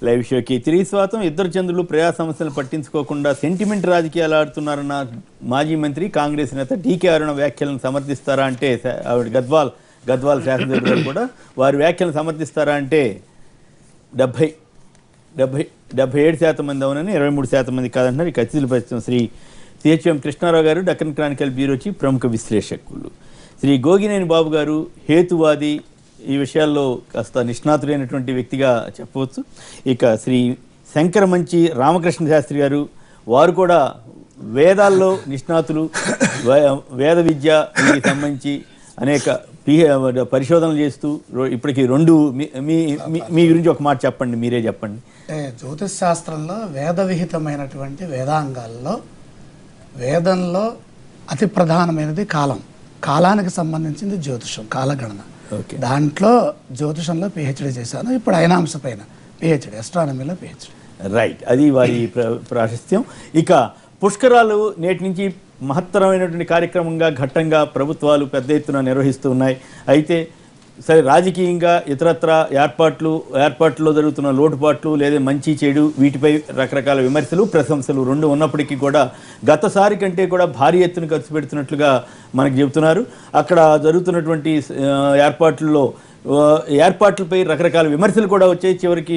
Live షోకి తిరిగి స్వాగతం. ఇద్దరు చంద్రులు ప్రజా సమస్యలు పట్టించుకోకుండా సెంటిమెంట్ రాజకీయాలు ఆడుతున్నారన్న మాజీ మంత్రి కాంగ్రెస్ నేత టీకే అరుణ వ్యాఖ్యలను సమర్థిస్తారా అంటే ఆవిడ గద్వాల్ శాసనసభ్యులు కూడా వారి వ్యాఖ్యలను సమర్థిస్తారా అంటే 77% మంది అవునని 23% మంది కాదంటున్నారు. ఈ ఖచ్చిత పరిస్థితి శ్రీ సిహెచ్ఎం కృష్ణారావు గారు డక్కన్ క్రానికల్ బ్యూరో చీఫ్ ప్రముఖ విశ్లేషకులు, శ్రీ గోగినేని బాబు గారు హేతువాది, ఈ విషయాల్లో కాస్త నిష్ణాతుడైనటువంటి వ్యక్తిగా చెప్పవచ్చు. ఇక శ్రీ శంకరమంచి రామకృష్ణ శాస్త్రి గారు, వారు కూడా వేదాల్లో నిష్ణాతులు, వేద విద్యకి సంబంధించి అనేక పరిశోధనలు చేస్తూ ఇప్పటికి మీ గురించి ఒక మాట చెప్పండి, మీరే చెప్పండి. జ్యోతిష్ శాస్త్రంలో వేద విహితమైనటువంటి వేదాంగాల్లో వేదంలో అతి ప్రధానమైనది కాలానికి సంబంధించింది జ్యోతిషం, కాలగణన. దాంట్లో జ్యోతిషంలో పిహెచ్డి చేశాను. ఇప్పుడు అయినాంశ పైన పిహెచ్డి, అస్ట్రానమీలో పిహెచ్డి. రైట్, అది వారి ప్రాశస్త్యం. ఇక పుష్కరాలు నేటి నుంచి మహత్తరమైనటువంటి కార్యక్రమంగా ఘట్టంగా ప్రభుత్వాలు పెద్ద ఎత్తున నిర్వహిస్తూ ఉన్నాయి. అయితే సరే, రాజకీయంగా ఇతరత్ర ఏర్పాట్లో జరుగుతున్న లోటుపాట్లు లేదా మంచి చెడు వీటిపై రకరకాల విమర్శలు ప్రశంసలు రెండు ఉన్నప్పటికీ కూడా గతసారి కంటే కూడా భారీ ఎత్తున ఖర్చు పెడుతున్నట్లుగా మనకు చెబుతున్నారు. అక్కడ జరుగుతున్నటువంటి ఏర్పాట్లపై రకరకాల విమర్శలు కూడా వచ్చాయి. చివరికి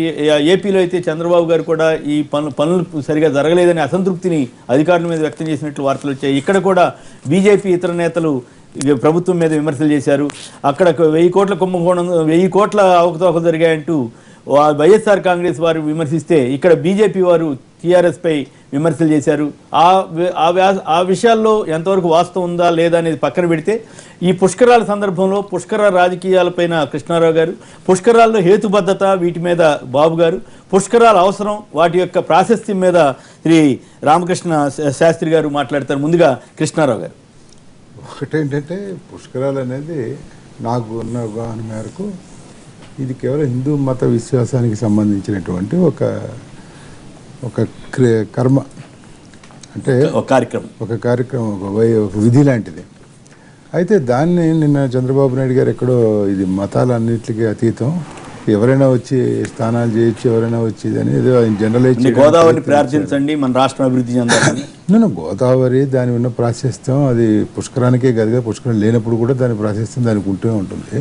ఏపీలో అయితే చంద్రబాబు గారు కూడా ఈ పనులు సరిగా జరగలేదనే అసంతృప్తిని అధికారుల మీద వ్యక్తం చేసినట్లు వార్తలు వచ్చాయి. ఇక్కడ కూడా బీజేపీ ఇతర నేతలు ప్రభుత్వం మీద విమర్శలు చేశారు. అక్కడ 1000 కోట్ల కుంభకోణం, 1000 కోట్ల అవకతవకలు జరిగాయంటూ వైఎస్ఆర్ కాంగ్రెస్ వారు విమర్శిస్తే ఇక్కడ బీజేపీ వారు టీఆర్ఎస్ పై విమర్శలు చేశారు. ఆ విషయాల్లో ఎంతవరకు వాస్తవం ఉందా లేదా అనేది పక్కన పెడితే, ఈ పుష్కరాల సందర్భంలో పుష్కర రాజకీయాలపైన కృష్ణారావు గారు, పుష్కరాల్లో హేతుబద్ధత వీటి మీద బాబు గారు, పుష్కరాల అవసరం వాటి యొక్క ప్రాశస్త్యం మీద శ్రీ రామకృష్ణ శాస్త్రి గారు మాట్లాడతారు. ముందుగా కృష్ణారావు గారు. ఒకటేంటంటే పుష్కరాలు అనేది నాకు ఉన్న అవగాహన మేరకు ఇది కేవలం హిందూ మత విశ్వాసానికి సంబంధించినటువంటి ఒక కర్మ, అంటే ఒక కార్యక్రమం ఒక విధి లాంటిది. అయితే దాన్ని నిన్న చంద్రబాబు నాయుడు గారు ఎక్కడో ఇది మతాలన్నింటికి అతీతం, ఎవరైనా వచ్చి స్నానాలు చేయొచ్చు, ఎవరైనా వచ్చి అని ఏదో జనరలైజ్ గోదావరిని ప్రార్థించండి మన రాష్ట్రం అభివృద్ధి చెందాలని. నేను గోదావరి దాని ఉన్న ప్రాశస్త్యం అది పుష్కరానికే కాదుగా, పుష్కరం లేనప్పుడు కూడా దాని ప్రాశస్త్యం దానికి ఉంటూనే ఉంటుంది.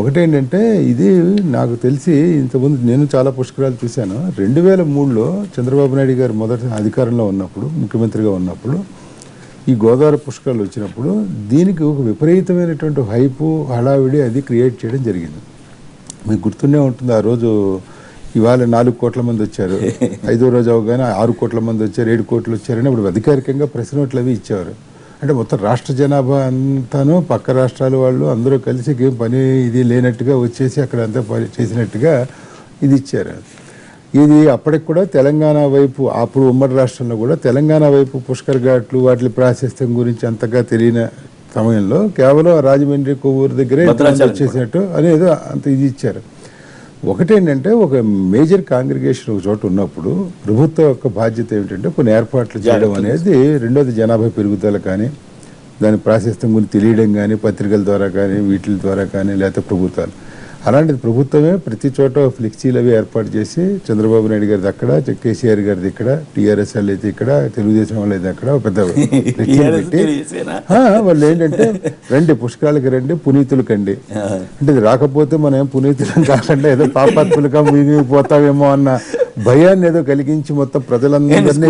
ఒకటేంటంటే ఇది నాకు తెలిసి ఇంతకుముందు నేను చాలా పుష్కరాలు చూశాను. 2003లో చంద్రబాబు నాయుడు గారు మొదటి అధికారంలో ఉన్నప్పుడు, ముఖ్యమంత్రిగా ఉన్నప్పుడు ఈ గోదావరి పుష్కరాలు వచ్చినప్పుడు దీనికి ఒక విపరీతమైనటువంటి హైపు హడావిడి అది క్రియేట్ చేయడం జరిగింది. మీకు గుర్తుండే ఉంటుంది, ఆ రోజు ఇవాళ 4 కోట్ల మంది వచ్చారు, 5వ రోజు అవగానే 6 కోట్ల మంది వచ్చారు, 7 కోట్లు వచ్చారని అప్పుడు అధికారికంగా ప్రెస్ నోట్లు అవి ఇచ్చేవారు. అంటే మొత్తం రాష్ట్ర జనాభా అంతాను పక్క రాష్ట్రాల వాళ్ళు అందరూ కలిసి ఏం పని ఇది లేనట్టుగా వచ్చేసి అక్కడ అంతా పని చేసినట్టుగా ఇది ఇచ్చారు. ఇది అప్పటికి కూడా తెలంగాణ వైపు, అప్పుడు ఉమ్మడి రాష్ట్రంలో కూడా తెలంగాణ వైపు పుష్కర్ ఘాట్లు వాటి ప్రాశస్త్యం గురించి అంతగా తెలియని సమయంలో కేవలం రాజమండ్రి కొవ్వూరు దగ్గరే వచ్చేసినట్టు అనేది అంత ఇది ఇచ్చారు. ఒకటేంటంటే ఒక మేజర్ కాంగ్రిగేషన్ ఒక చోట ఉన్నప్పుడు ప్రభుత్వం యొక్క బాధ్యత ఏమిటంటే కొన్ని ఏర్పాట్లు చేయడం అనేది, రెండోది జనాభా పెరుగుదల కానీ దాని ప్రాశస్త్యం గురించి తెలియడం కానీ పత్రికల ద్వారా కానీ వీటి ద్వారా కానీ లేకపోతే ప్రభుత్వాలు, అలాంటిది ప్రభుత్వమే ప్రతి చోట ఫ్లెక్సీలు అవి ఏర్పాటు చేసి చంద్రబాబు నాయుడు గారిది అక్కడ, కేసీఆర్ గారిది ఇక్కడ, టీఆర్ఎస్ వాళ్ళు అయితే ఇక్కడ, తెలుగుదేశం వాళ్ళు అయితే అక్కడ పెద్ద పెట్టి వాళ్ళు ఏంటంటే రండి పుష్కరాలకి రండి పునీతులు కండి అంటే, ఇది రాకపోతే మనం ఏం పునీతులం కాకుండా ఏదో పాపాత్ములుగా మిగిలిపోతామేమో అన్న భయాన్ని ఏదో కలిగించి మొత్తం ప్రజలందరినీ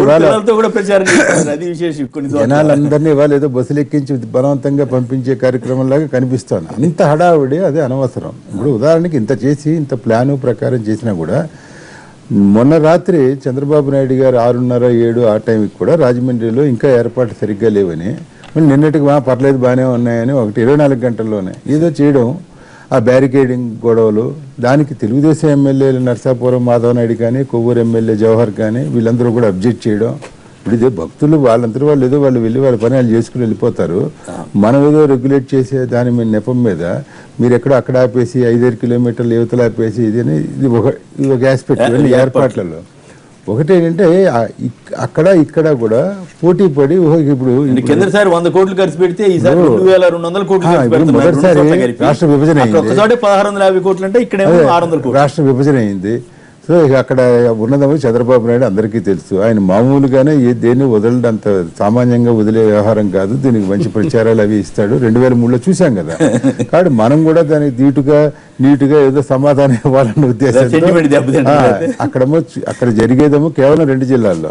జనాలందరినీ వాళ్ళు ఏదో బస్సులు ఎక్కించి బలవంతంగా పంపించే కార్యక్రమం లాగా కనిపిస్తోంది. అంత హడావుడి అది అనవసరం. ఇప్పుడు ఉదాహరణకి ఇంత చేసి ఇంత ప్లాను ప్రకారం చేసినా కూడా మొన్న రాత్రి చంద్రబాబు నాయుడు గారు 6:30, 7 ఆ టైంకి కూడా రాజమండ్రిలో ఇంకా ఏర్పాట్లు సరిగ్గా లేవని, మళ్ళీ నిన్నటికి పర్లేదు బాగానే ఉన్నాయని 24 గంటల్లోనే ఏదో చేయడం, ఆ బ్యారికేడింగ్ గొడవలు, దానికి తెలుగుదేశం ఎమ్మెల్యేలు నర్సాపురం మాధవ్ నాయుడు కానీ, కొవ్వూరు ఎమ్మెల్యే జవహర్ కానీ వీళ్ళందరూ కూడా అబ్జెక్ట్ చేయడం. ఇప్పుడు ఇదే భక్తులు వాళ్ళందరూ వాళ్ళు ఏదో వాళ్ళు వెళ్ళి వాళ్ళ పని వాళ్ళు చేసుకుని వెళ్ళిపోతారు. మనం ఏదో రెగ్యులేట్ చేసే దాని మీద నెపం మీద మీరు ఎక్కడో అక్కడ ఆపేసి 5 కిలోమీటర్లు యువతలు ఆపేసి ఇది ఒక ఆస్పెక్ట్ ఏర్పాట్లలో. ఒకటేంటంటే అక్కడ ఇక్కడ కూడా పోటీ పడి ఇప్పుడు కిందసారి 100 కోట్లు ఖర్చు పెడితే ఈసారి 2200 కోట్లు మొదటిసారి రాష్ట్ర విభజన అయింది. 1650 కోట్లు అంటే ఇక్కడ 600 కోట్లు రాష్ట్ర విభజన అయింది. సో ఇక అక్కడ ఉన్నదమ్మ చంద్రబాబు నాయుడు అందరికీ తెలుసు. ఆయన మామూలుగానే దేన్ని వదలడంత సామాన్యంగా వదిలే వ్యవహారం కాదు. దీనికి మంచి ప్రచారాలు అవి ఇస్తాడు. 2003లో చూసాం కదా. కాబట్టి మనం కూడా దానికి నీటుగా ఏదో సమాధానం ఇవ్వాలన్న ఉద్దేశంతో అక్కడ జరిగేదేమో కేవలం 2 జిల్లాల్లో,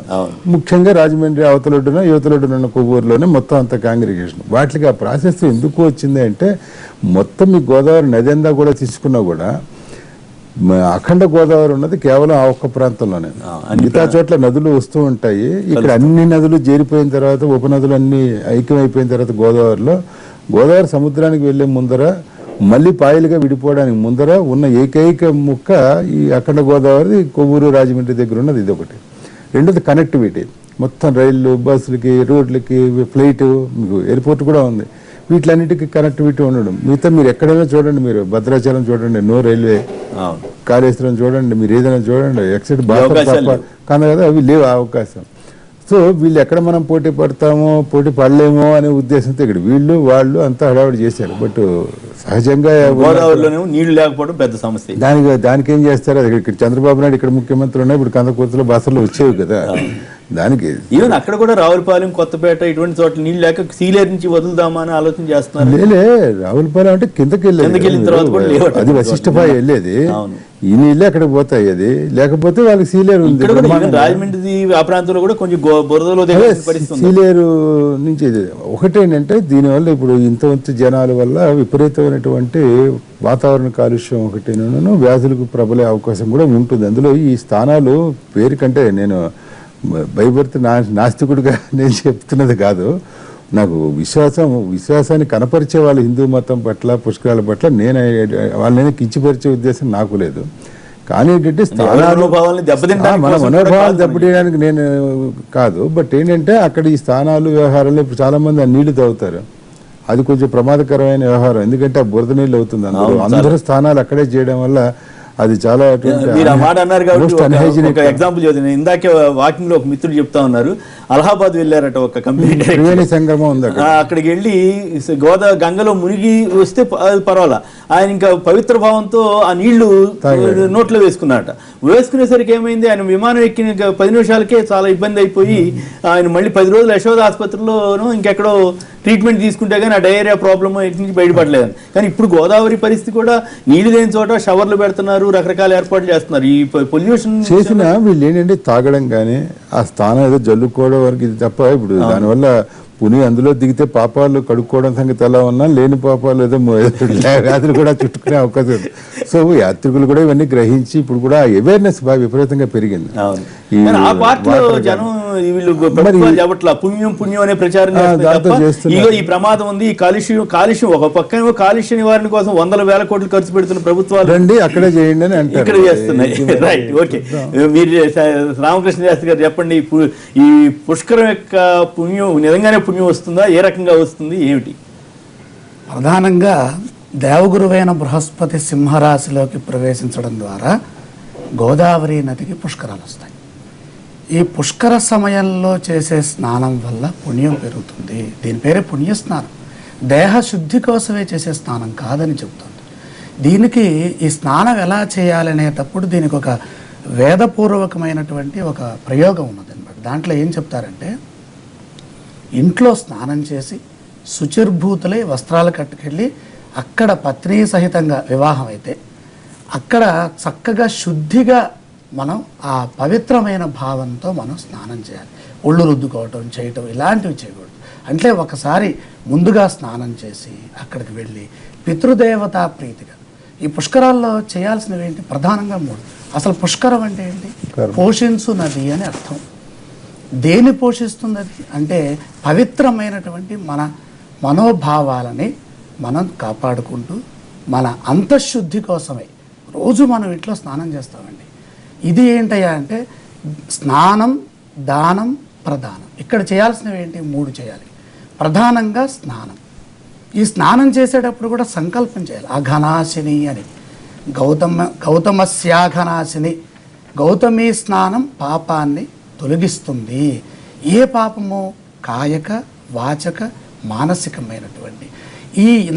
ముఖ్యంగా రాజమండ్రి అవతలొడ్డున యువతలొడ్డున ఉన్న కొవ్వూరులోనే మొత్తం అంత కాంగ్రిగేషన్. వాటికి ఆ ప్రాసెస్ ఎందుకు వచ్చింది అంటే, మొత్తం ఈ గోదావరి నది అంతా కూడా తీసుకున్నా కూడా అఖండ గోదావరి ఉన్నది కేవలం ఆ ఒక్క ప్రాంతంలోనే. మిగతా చోట్ల నదులు వస్తూ ఉంటాయి. ఇక్కడ అన్ని నదులు చేరిపోయిన తర్వాత, ఉపనదులు అన్ని ఐక్యమైపోయిన తర్వాత గోదావరి సముద్రానికి వెళ్లే ముందర, మళ్ళీ పాయలుగా విడిపోవడానికి ముందర ఉన్న ఏకైక ముక్క ఈ అఖండ గోదావరి కొవ్వూరు రాజమండ్రి దగ్గర ఉన్నది. ఇది ఒకటి. రెండోది కనెక్టివిటీ. మొత్తం రైళ్లు, బస్సులకి, రోడ్లకి, ఫ్లైట్, మీకు ఎయిర్పోర్ట్ కూడా ఉంది. వీటిలన్నిటికీ కనెక్టివిటీ ఉండడం. మిగతా మీరు ఎక్కడైనా చూడండి, మీరు భద్రాచలం చూడండి, నో రైల్వే, కాళేశ్వరం చూడండి, మీరు ఏదైనా చూడండి, ఎక్సెప్ట్ కాదు కదా, అవి లేవు ఆ అవకాశం. సో వీళ్ళు ఎక్కడ మనం పోటీ పడతామో, పోటీ పడలేమో అనే ఉద్దేశంతో ఇక్కడ వాళ్ళు అంతా హడావిడి చేశారు. బట్ సహజంగా గోదావరిలోనే నీళ్లు లేకపోవడం పెద్ద సమస్య. దానికి ఏం చేస్తారు? ఇక్కడ చంద్రబాబు నాయుడు ఇక్కడ ముఖ్యమంత్రి ఉన్నాయి, ఇప్పుడు కందకూర్తిలో బాసర్లో వచ్చేవి కదా. దానికి ఈవెన్ అక్కడ కూడా రావులపాలెం, కొత్తపేట ఇటువంటి చోట్ల నీళ్ళు లేక సీలేరు నుంచి వదులుదామా అని ఆలోచన చేస్తున్నారు. రావులపాలెం అంటే కిందకి వెళ్ళిన తర్వాత కూడా అది వశిష్ఠపాయ వెళ్ళేది. ఈ నీళ్ళే అక్కడికి పోతాయి. అది లేకపోతే వాళ్ళకి సీలేరు ఉంది. రాజమండ్రి ఆ ప్రాంతంలో కూడా కొంచెం బురదలో సీలేరు నుంచి. ఒకటేంటంటే దీనివల్ల ఇప్పుడు ఇంత జనాల వల్ల విపరీతమైనటువంటి వాతావరణ కాలుష్యం ఒకటేనూ వ్యాధులకు ప్రబలే అవకాశం కూడా ఉంటుంది. అందులో ఈ స్థానాలు పేరు కంటే, నేను భయపడితే నాస్తికుడిగా నేను చెప్తున్నది కాదు, నాకు విశ్వాసాన్ని కనపరిచే వాళ్ళు హిందూ మతం పట్ల, పుష్కరాల పట్ల వాళ్ళని కించిపరిచే ఉద్దేశం నాకు లేదు. కానీ ఏంటంటే మన మనోభావాలు దెబ్బతీయడానికి నేను కాదు. బట్ ఏంటంటే అక్కడ ఈ స్థానాలు, వ్యవహారాలు ఇప్పుడు చాలా మంది ఆ నీళ్లు తాగుతారు. అది కొంచెం ప్రమాదకరమైన వ్యవహారం. ఎందుకంటే ఆ బురద నీళ్ళు అవుతుంది. అందరూ స్థానాలు అక్కడే చేయడం వల్ల అది చాలా మీరు ఆ మాట అన్నారు కాబట్టి ఒక ఎగ్జాంపుల్ చెప్తాను. ఇందాకే వాకింగ్ లో ఒక మిత్రుడు చెప్తా ఉన్నారు, అలహాబాద్ వెళ్ళారట ఒక కంపెనీ సంగమం ఉంది, అక్కడికి వెళ్ళి గంగలో మునిగి వస్తే పర్వాలా, ఆయన ఇంకా పవిత్ర భావంతో ఆ నీళ్లు నోట్లో వేసుకున్నారట. వేసుకునేసరికి ఏమైంది, ఆయన విమానం ఎక్కిన 10 నిమిషాలకే చాలా ఇబ్బంది అయిపోయి ఆయన మళ్ళీ 10 రోజులు యశోద ఆసుపత్రిలోనూ ఇంకెక్కడో ట్రీట్మెంట్ తీసుకుంటే కానీ ఆ డయేరియా ప్రాబ్లమ్ ఎటు నుంచి బయటపడలేదని. కానీ ఇప్పుడు గోదావరి పరిస్థితి కూడా నీళ్లు లేని చోట షవర్లు పెడుతున్నారు, రకరకాల ఏర్పాట్లు చేస్తున్నారు. ఈ పొల్యూషన్ చేసిన వీళ్ళు ఏంటంటే తాగడం కానీ ఆ స్థానం ఏదో జల్లుకోవడం వరకు ఇది తప్ప, ఇప్పుడు దానివల్ల అందులో దిగితే పాపాలు కడుక్కోవడం సంగతి ఎలా ఉన్నా, లేని పాపాలు ఏదో వ్యాధులు కూడా చుట్టుకునే అవకాశం ఉంది. సో యాత్రికులు కూడా ఇవన్నీ గ్రహించి ఇప్పుడు కూడా అవేర్నెస్ బాగా విపరీతంగా పెరిగింది. పుణ్యం అనే ప్రచారం ఈ ప్రమాదం ఉంది, ఈ కాలుష్యం ఒక పక్క కాలుష్య నివారణ కోసం 100,000 కోట్లు ఖర్చు పెడుతున్న ప్రభుత్వాలు రండి అక్కడే చేయండి అని అంటే ఇక్కడ చేస్తున్నాయి. Right, okay. మీరు రామకృష్ణ శాస్త్రి గారు చెప్పండి, ఈ పుష్కరం యొక్క పుణ్యం నిజంగానే పుణ్యం వస్తుందా, ఏ రకంగా వస్తుంది, ఏమిటి? ప్రధానంగా దేవగురువైన బృహస్పతి సింహరాశిలోకి ప్రవేశించడం ద్వారా గోదావరి నదికి పుష్కరాలు వస్తాయి. ఈ పుష్కర సమయంలో చేసే స్నానం వల్ల పుణ్యం పెరుగుతుంది. దీని పేరే పుణ్యస్నానం. దేహ శుద్ధి కోసమే చేసే స్నానం కాదని చెబుతుంది. దీనికి ఈ స్నానం ఎలా చేయాలనేటప్పుడు దీనికి ఒక వేదపూర్వకమైనటువంటి ఒక ప్రయోగం ఉన్నది అన్నమాట. దాంట్లో ఏం చెప్తారంటే, ఇంట్లో స్నానం చేసి శుచిర్భూతులై వస్త్రాలు కట్టుకెళ్ళి అక్కడ పత్ని సహితంగా వివాహం అయితే అక్కడ చక్కగా శుద్ధిగా మనం ఆ పవిత్రమైన భావంతో మనం స్నానం చేయాలి. ఒళ్ళు రుద్దుకోవటం, చేయటం ఇలాంటివి చేయకూడదు. అంటే ఒకసారి ముందుగా స్నానం చేసి అక్కడికి వెళ్ళి పితృదేవతా ప్రీతిగా ఈ పుష్కరాల్లో చేయాల్సినవి ఏంటి? ప్రధానంగా 3. అసలు పుష్కరం అంటే ఏంటి? పోషించు నది అని అర్థం. దేని పోషిస్తుంది అది అంటే పవిత్రమైనటువంటి మన మనోభావాలని మనం కాపాడుకుంటూ మన అంతఃశుద్ధి కోసమే రోజు మనం ఇంట్లో స్నానం చేస్తామండి. ఇది ఏంటయ్యా అంటే స్నానం, దానం, ప్రదానం. ఇక్కడ చేయాల్సినవి ఏంటి? 3 చేయాలి. ప్రధానంగా స్నానం. ఈ స్నానం చేసేటప్పుడు కూడా సంకల్పం చేయాలి. అఘనాశిని అని, గౌతమస్యాఘనాశిని, గౌతమి స్నానం పాపాన్ని తొలగిస్తుంది. ఏ పాపము? కాయక, వాచక, మానసికమైనటువంటి.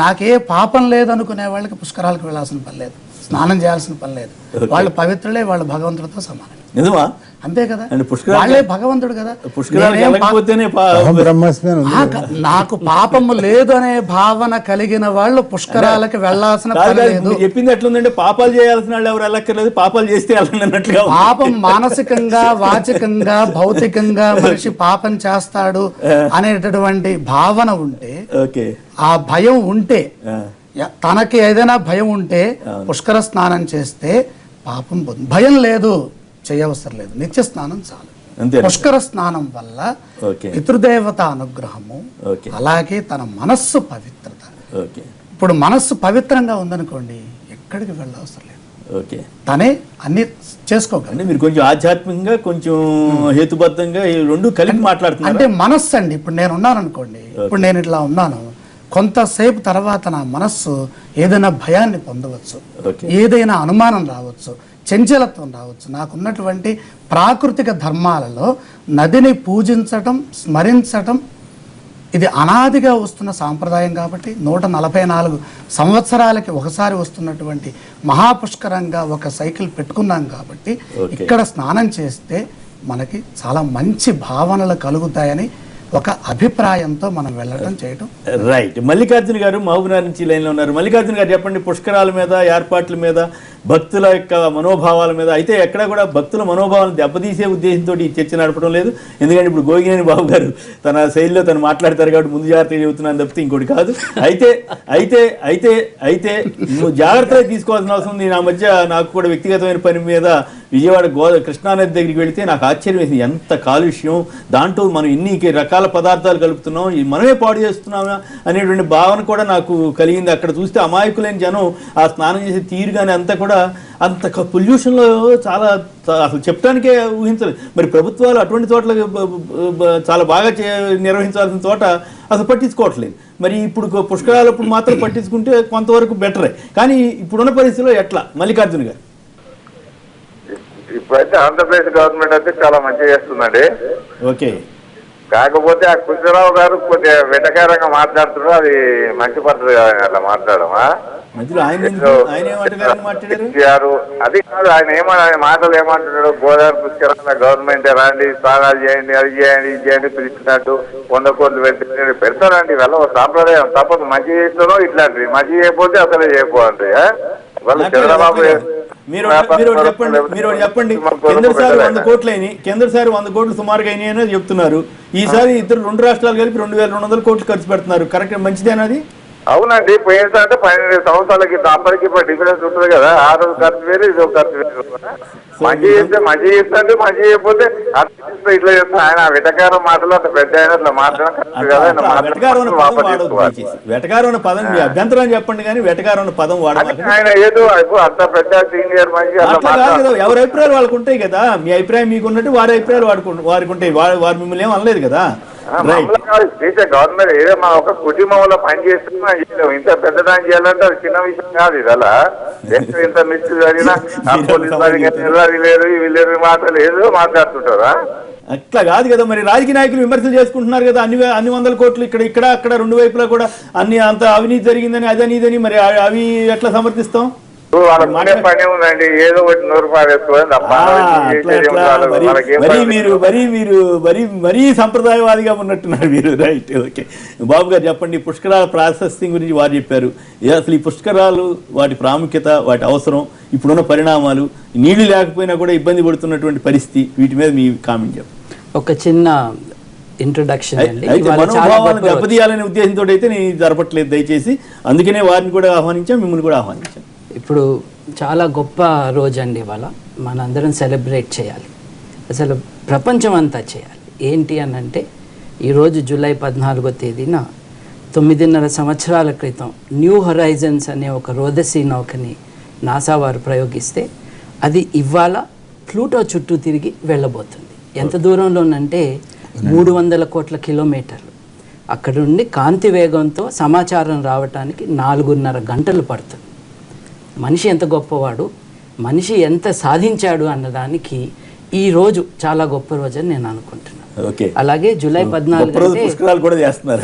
నాకే పాపం లేదనుకునే వాళ్ళకి పుష్కరాలకు వెళ్ళాల్సిన పని లేదు. స్నానం చేయాల్సిన పని లేదు. వాళ్ళు పవిత్రులే, వాళ్ళు భగవంతుడితో సమానం. నిజమా? అంతే కదా, అంటే వాళ్ళే భగవంతుడు కదా. నాకు పాపము లేదు అనే భావన కలిగిన వాళ్ళు పుష్కరాలకి వెళ్లాల్సిన పని లేదు. చెప్పింది ఎట్లుందంటే పాపాలు చేయాల్సిన వాళ్ళు ఎవరు వెళ్ళక్కర్లేదు, పాపాలు చేస్తే వెళ్ళనట్లుగా. పాపం మానసికంగా, వాచికంగా, భౌతికంగా మనిషి పాపం చేస్తాడు అనేటటువంటి భావన ఉంటే, ఆ భయం ఉంటే, తనకి ఏదైనా భయం ఉంటే పుష్కర స్నానం చేస్తే పాపం పోతుంది. భయం లేదు, చేయవసరం లేదు, నిత్య స్నానం చాలు. పుష్కర స్నానం వల్ల పితృదేవత అనుగ్రహము, అలాగే తన మనస్సు పవిత్రత. ఇప్పుడు మనస్సు పవిత్రంగా ఉందనుకోండి, ఎక్కడికి వెళ్ళవసరం లేదు, తనే అన్ని చేసుకోగలరు. మీరు కొంచెం ఆధ్యాత్మికంగా, కొంచెం హేతుబద్ధంగా ఈ రెండు కలిపి మాట్లాడుతున్నారు. అంటే మనస్సు అండి, ఇప్పుడు నేను ఉన్నాను అనుకోండి, ఇప్పుడు నేను ఇట్లా ఉన్నాను, కొంతసేపు తర్వాత నా మనస్సు ఏదైనా భయాన్ని పొందవచ్చు, ఏదైనా అనుమానం రావచ్చు, చంచలత్వం రావచ్చు. నాకున్నటువంటి ప్రాకృతిక ధర్మాలలో నదిని పూజించటం, స్మరించటం ఇది అనాదిగా వస్తున్న సాంప్రదాయం కాబట్టి 144 సంవత్సరాలకి ఒకసారి వస్తున్నటువంటి మహాపుష్కరంగా ఒక సైకిల్ పెట్టుకున్నాం కాబట్టి ఇక్కడ స్నానం చేస్తే మనకి చాలా మంచి భావనలు కలుగుతాయని ఒక అభిప్రాయంతో మనం వెళ్ళటం చేయటం. రైట్. మల్లికార్జున గారు మహబూబ్నగర్ నుంచి లైన్లో ఉన్నారు. మల్లికార్జున గారు చెప్పండి, పుష్కరాల మీద, ఏర్పాట్ల మీద, భక్తుల యొక్క మనోభావాల మీద, అయితే ఎక్కడ కూడా భక్తుల మనోభావాలను దెబ్బతీసే ఉద్దేశంతో ఈ చర్చ నడపడం లేదు. ఎందుకంటే ఇప్పుడు గోగినేని బాబు గారు తన శైలిలో తను మాట్లాడతారు కాబట్టి ముందు జాగ్రత్తగా చెబుతున్నాను తప్పితే ఇంకోటి కాదు. అయితే అయితే అయితే అయితే నువ్వు జాగ్రత్తగా తీసుకోవాల్సిన అవసరం ఉంది. నా మధ్య నాకు కూడా వ్యక్తిగతమైన పని మీద విజయవాడ కృష్ణానది దగ్గరికి వెళితే నాకు ఆశ్చర్యం వేసింది, ఎంత కాలుష్యం, దాంట్లో మనం ఇన్ని రకాల పదార్థాలు కలుపుతున్నాం, మనమే పాడు చేస్తున్నామా అనేటువంటి భావన కూడా నాకు కలిగింది. అక్కడ చూస్తే అమాయకులైన జనం ఆ స్నానం చేసే తీరు కానీ అంతా కూడా అంత పొల్యూషన్లో చాలా అసలు చెప్పడానికే ఊహించలేదు. మరి ప్రభుత్వాలు అటువంటి చోట్ల చాలా బాగా నిర్వహించాల్సిన చోట అసలు పట్టించుకోవట్లేదు. మరి ఇప్పుడు పుష్కరాలప్పుడు మాత్రం పట్టించుకుంటే కొంతవరకు బెటరే. కానీ ఇప్పుడున్న పరిస్థితిలో ఎట్లా మల్లికార్జున గారు? ఇప్పుడైతే ఆంధ్రప్రదేశ్ గవర్నమెంట్ అయితే చాలా మంచిగా చేస్తుందండి. ఓకే. కాకపోతే ఆ కృష్ణరావు గారు కొద్దిగా వెటకారంగా మాట్లాడుతున్నారు, అది మంచి పద్ధతి కాదు అట్లా మాట్లాడమా. అది కాదు, ఆయన ఏమన్నా మాటలు ఏమంటున్నాడు, గోదావరి పుష్కరంగా గవర్నమెంట్ రండి, స్నానాలు చేయండి, అది చేయండి, ఇది చేయండి, పిలిచినట్టు 100 కోట్లు పెడతారండి. వెళ్ళ సాంప్రదాయం తప్పదు. మంచి చేస్తారో ఇట్లాంటివి, మంచి చేయకపోతే అసలే చేయకపోండి. వాళ్ళు చంద్రబాబు మీరు చెప్పండి, కిందసారి 100 కోట్లు సుమారుగా అయినాయని చెప్తున్నారు. ఈసారి ఇద్దరు 2 రాష్ట్రాలు కలిపి 2200 కోట్లు ఖర్చు పెడుతున్నారు. కరెక్ట్, మంచిదేనది? అవునండి. పోయినసారి 12 సంవత్సరాలకి అప్పటికి డిఫరెన్స్ ఉంటుంది కదా. ఆ రోజు ఖర్చు వేరు, ఇది ఖర్చు వేరు. మంచి చేస్తే మంచి చేస్తాంటే, మంచి చేయకపోతే ఇట్లా చేస్తా. ఆయన వెటకారం మాటలు అంత పెద్ద ఆయన అట్లా వెటకారం పదం అభ్యంతరం చెప్పండి, కానీ వెటకారం పదం వాడాలి. ఆయన ఏదో అంత పెద్ద సీనియర్ మంచి ఎవరి అభిప్రాయాలు వాళ్ళకు ఉంటాయి కదా. మీ అభిప్రాయం మీకు ఉన్నట్టు వారి అభిప్రాయాలు వారికి ఉంటాయి. వారు మిమ్మల్ని ఏం అనలేదు కదా. గవర్నమెంట్ ఏదో మా ఒక కుటుంబంలో పనిచేస్తున్నా, ఇంత పెద్దదాన్ని చేయాలంటే అది చిన్న విషయం కాదు. ఇది అలా ఇంత మిస్టేక్ జరిగినా లేరు, ఇవి లేరు, మాట లేదు మాట్లాడుతుంటారా? అట్లా కాదు కదా. మరి రాజకీయ నాయకులు విమర్శలు చేసుకుంటున్నారు కదా, అన్ని 100 కోట్లు ఇక్కడ అక్కడ 2 వైపులా కూడా అంత అవినీతి జరిగిందని, అదని ఇదని, మరి అవి ఎట్లా సమర్థిస్తాం? వాళ్ళ పని ఉందండి, ఏదో ఒకటి నోరు పారేసుకోవాలి తప్ప. మరీ సంప్రదాయవాదిగా ఉన్నట్టున్నారు మీరు. Right, okay. బాబు గారు చెప్పండి, పుష్కరాల ప్రాసెసింగ్ గురించి వారు చెప్పారు. అసలు ఈ పుష్కరాలు, వాటి ప్రాముఖ్యత, వాటి అవసరం, ఇప్పుడున్న పరిణామాలు, నీళ్లు లేకపోయినా కూడా ఇబ్బంది పడుతున్నటువంటి పరిస్థితి, వీటి మీద మీ కామెంట్ చెప్పండి. ఒక చిన్న ఇంట్రొడక్షన్. అయితే మనోభావాలను దెబ్బతీయాలనే ఉద్దేశంతో అయితే నేను జరపట్లేదు దయచేసి. అందుకనే వారిని కూడా ఆహ్వానించాం, మిమ్మల్ని కూడా ఆహ్వానించాం. ఇప్పుడు చాలా గొప్ప రోజు అండి, ఇవాళ మనందరం సెలబ్రేట్ చేయాలి, అసలు ప్రపంచం అంతా చేయాలి. ఏంటి అని అంటే, ఈరోజు జూలై 14వ తేదీన 9.5 సంవత్సరాల క్రితం న్యూ హొరైజన్స్ అనే ఒక రోదసీ నౌకని నాసా వారు ప్రయోగిస్తే అది ఇవాళ ప్లూటో చుట్టూ తిరిగి వెళ్ళబోతుంది. ఎంత దూరంలోనంటే 300 కోట్ల కిలోమీటర్లు. అక్కడ నుండి కాంతి వేగంతో సమాచారం రావటానికి 4.5 గంటలు పడుతుంది. మనిషి ఎంత గొప్పవాడు, మనిషి ఎంత సాధించాడు అన్నదానికి ఈ రోజు చాలా గొప్ప రోజు అని నేను అనుకుంటున్నాను. ఓకే, అలాగే జూలై 14 అంటే పుష్కరాలు కూడా చేస్తున్నారు.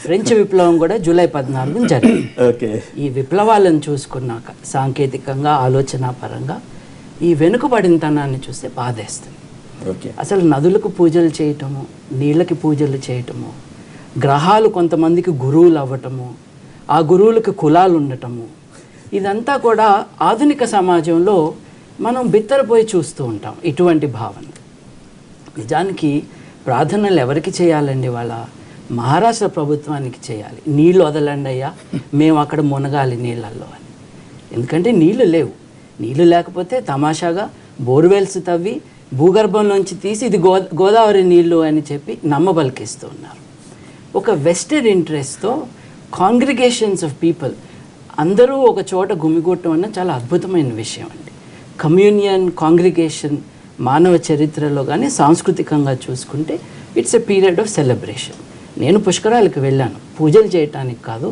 ఫ్రెంచ్ విప్లవం కూడా జూలై 14 జరిగింది. ఓకే, ఈ విప్లవాలను చూసుకున్నాక సాంకేతికంగా ఆలోచన పరంగా ఈ వెనుకబడినతనాన్ని చూస్తే బాధేస్తుంది. ఓకే, అసలు నదులకు పూజలు చేయటము, నీళ్ళకి పూజలు చేయటము, గ్రహాలు కొంతమందికి గురువులు అవ్వటము, ఆ గురువులకు కులాలు ఉండటము, ఇదంతా కూడా ఆధునిక సమాజంలో మనం బిత్తరపోయి చూస్తూ ఉంటాం. ఇటువంటి భావన నిజానికి ప్రార్థనలు ఎవరికి చేయాలండి? వాళ్ళ మహారాష్ట్ర ప్రభుత్వానికి చేయాలి. నీళ్ళు వదలండి అయ్యా, మేము అక్కడ మునగాలి నీళ్ళల్లో అని. ఎందుకంటే నీళ్లు లేవు. నీళ్లు లేకపోతే తమాషాగా బోర్వెల్స్ తవ్వి భూగర్భంలోంచి తీసి ఇది గోదావరి నీళ్లు అని చెప్పి నమ్మబలికిస్తూ ఉన్నారు. ఒక వెస్టెడ్ ఇంట్రెస్ట్తో కాంగ్రిగేషన్స్ ఆఫ్ పీపుల్ అందరూ ఒక చోట గుమిగూడటం అన్న చాలా అద్భుతమైన విషయం అండి. కమ్యూనియన్, కాంగ్రిగేషన్ మానవ చరిత్రలో కానీ సాంస్కృతికంగా చూసుకుంటే it's a period of celebration. నేను పుష్కరాలకు వెళ్ళాను, పూజలు చేయటానికి కాదు.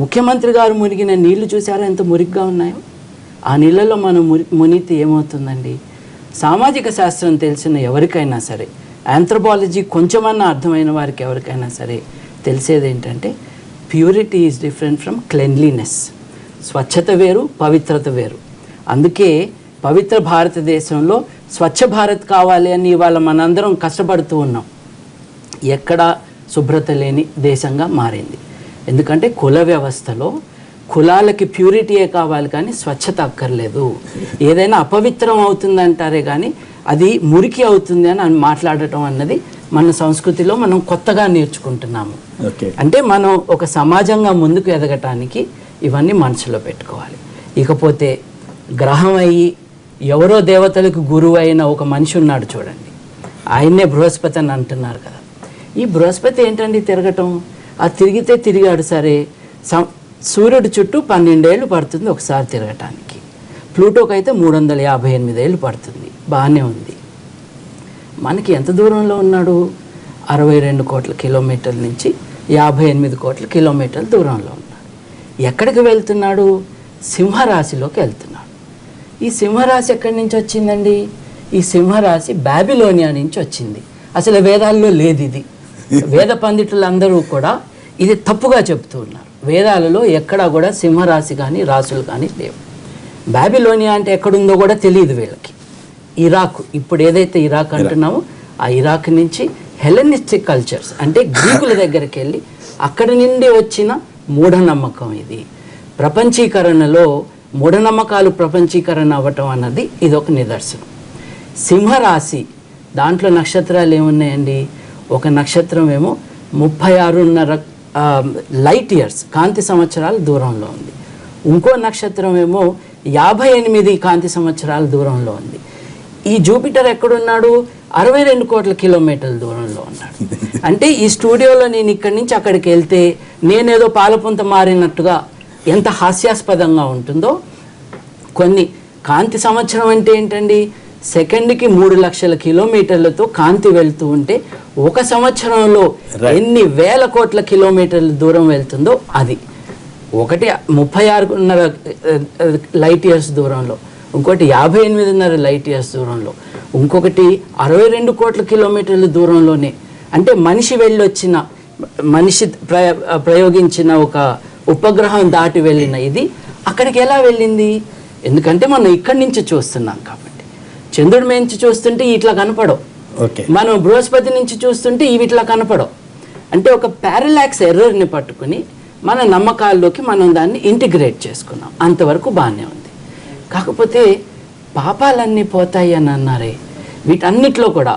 ముఖ్యమంత్రి గారు మునిగిన నీళ్లు చూసారా ఎంత మురిగ్గా ఉన్నాయో? ఆ నీళ్ళలో మనం మునిగితే ఏమవుతుందండి? సామాజిక శాస్త్రం తెలిసిన ఎవరికైనా సరే, ఆంథ్రోపాలజీ కొంచెమన్నా అర్థమైన వారికి ఎవరికైనా సరే తెలిసేది ఏంటంటే purity is different from cleanliness. స్వచ్ఛత వేరు, పవిత్రత వేరు. అందుకే పవిత్ర భారతదేశంలో స్వచ్ఛ భారత్ కావాలి అని ఇవాళ మనందరం కష్టపడుతూ ఉన్నాం. ఎక్కడ శుభ్రత లేని దేశంగా మారింది. ఎందుకంటే కుల వ్యవస్థలో కులాలకి ప్యూరిటీయే కావాలి కానీ స్వచ్ఛత అక్కర్లేదు. ఏదైనా అపవిత్రం అవుతుందంటారే కానీ అది మురికి అవుతుంది అని మాట్లాడటం అన్నది మన సంస్కృతిలో మనం కొత్తగా నేర్చుకుంటున్నాము. అంటే మనం ఒక సమాజంగా ముందుకు ఎదగటానికి ఇవన్నీ మనసులో పెట్టుకోవాలి. ఇకపోతే గ్రహం అయ్యి ఎవరో దేవతలకు గురువు అయిన ఒక మనిషి ఉన్నాడు చూడండి, ఆయన్నే బృహస్పతి అని అంటున్నారు కదా. ఈ బృహస్పతి ఏంటండి తిరగటం? ఆ తిరిగితే తిరిగాడు సరే, సూర్యుడి చుట్టూ 12 ఏళ్ళు పడుతుంది ఒకసారి తిరగటానికి. ప్లూటోకి అయితే 358 ఏళ్ళు పడుతుంది. బాగానే ఉంది. మనకి ఎంత దూరంలో ఉన్నాడు? 62 కోట్ల కిలోమీటర్ల నుంచి 58 కోట్ల కిలోమీటర్ల దూరంలో ఉన్నాడు. ఎక్కడికి వెళ్తున్నాడు? సింహరాశిలోకి వెళ్తున్నాడు. ఈ సింహరాశి ఎక్కడి నుంచి వచ్చిందండి? ఈ సింహరాశి బాబిలోనియా నుంచి వచ్చింది. అసలు వేదాల్లో లేదు ఇది. వేద పండితులందరూ కూడా ఇది తప్పుగా చెప్తూ ఉన్నారు. వేదాలలో ఎక్కడా కూడా సింహరాశి కానీ రాశులు కానీ లేవు. బాబిలోనియా అంటే ఎక్కడుందో కూడా తెలియదు వీళ్ళకి. ఇరాక్, ఇప్పుడు ఏదైతే ఇరాక్ అంటున్నామో ఆ ఇరాక్ నుంచి హెలెనిస్టిక్ కల్చర్స్ అంటే గ్రీకుల దగ్గరికి వెళ్ళి అక్కడి నుండి వచ్చిన మూఢనమ్మకం ఇది. ప్రపంచీకరణలో మూఢనమ్మకాలు ప్రపంచీకరణ అవ్వటం అన్నది ఇదొక నిదర్శనం. సింహరాశి దాంట్లో నక్షత్రాలు ఏమున్నాయండి? ఒక నక్షత్రం ఏమో 36.5 లైట్ ఇయర్స్ కాంతి సంవత్సరాల దూరంలో ఉంది. ఇంకో నక్షత్రం ఏమో 58 కాంతి సంవత్సరాల దూరంలో ఉంది. ఈ జూపిటర్ ఎక్కడున్నాడు? 62 కోట్ల కిలోమీటర్ల దూరంలో ఉన్నాడు. అంటే ఈ స్టూడియోలో నేను ఇక్కడి నుంచి అక్కడికి వెళ్తే నేనేదో పాలపుంత మారినట్టుగా ఎంత హాస్యాస్పదంగా ఉంటుందో. కొన్ని కాంతి సంవత్సరం అంటే ఏంటండి? సెకండ్కి 3 లక్షల కిలోమీటర్లతో కాంతి వెళ్తూ ఉంటే ఒక సంవత్సరంలో ఎన్ని వేల కోట్ల కిలోమీటర్ల దూరం వెళ్తుందో అది. ఒకటి 36.5 లైట్ ఇయర్స్ దూరంలో, ఇంకోటి 58.5 లైట్ ఇయర్స్ దూరంలో, ఇంకొకటి 62 కోట్ల కిలోమీటర్ల దూరంలోనే. అంటే మనిషి వెళ్ళొచ్చిన, మనిషి ప్రయోగించిన ఒక ఉపగ్రహం దాటి వెళ్ళిన ఇది అక్కడికి ఎలా వెళ్ళింది? ఎందుకంటే మనం ఇక్కడి నుంచి చూస్తున్నాం కాబట్టి. చంద్రుడి నుంచి చూస్తుంటే ఇట్లా కనపడవు, మనం బృహస్పతి నుంచి చూస్తుంటే ఇవి ఇట్లా కనపడవు. అంటే ఒక పారలాక్స్ ఎర్రర్ని పట్టుకుని మన నమ్మకాల్లోకి మనం దాన్ని ఇంటిగ్రేట్ చేసుకున్నాం. అంతవరకు బాగానే ఉంది. కాకపోతే పాపాలన్నీ పోతాయి అని అన్నారే, వీటన్నిటిలో కూడా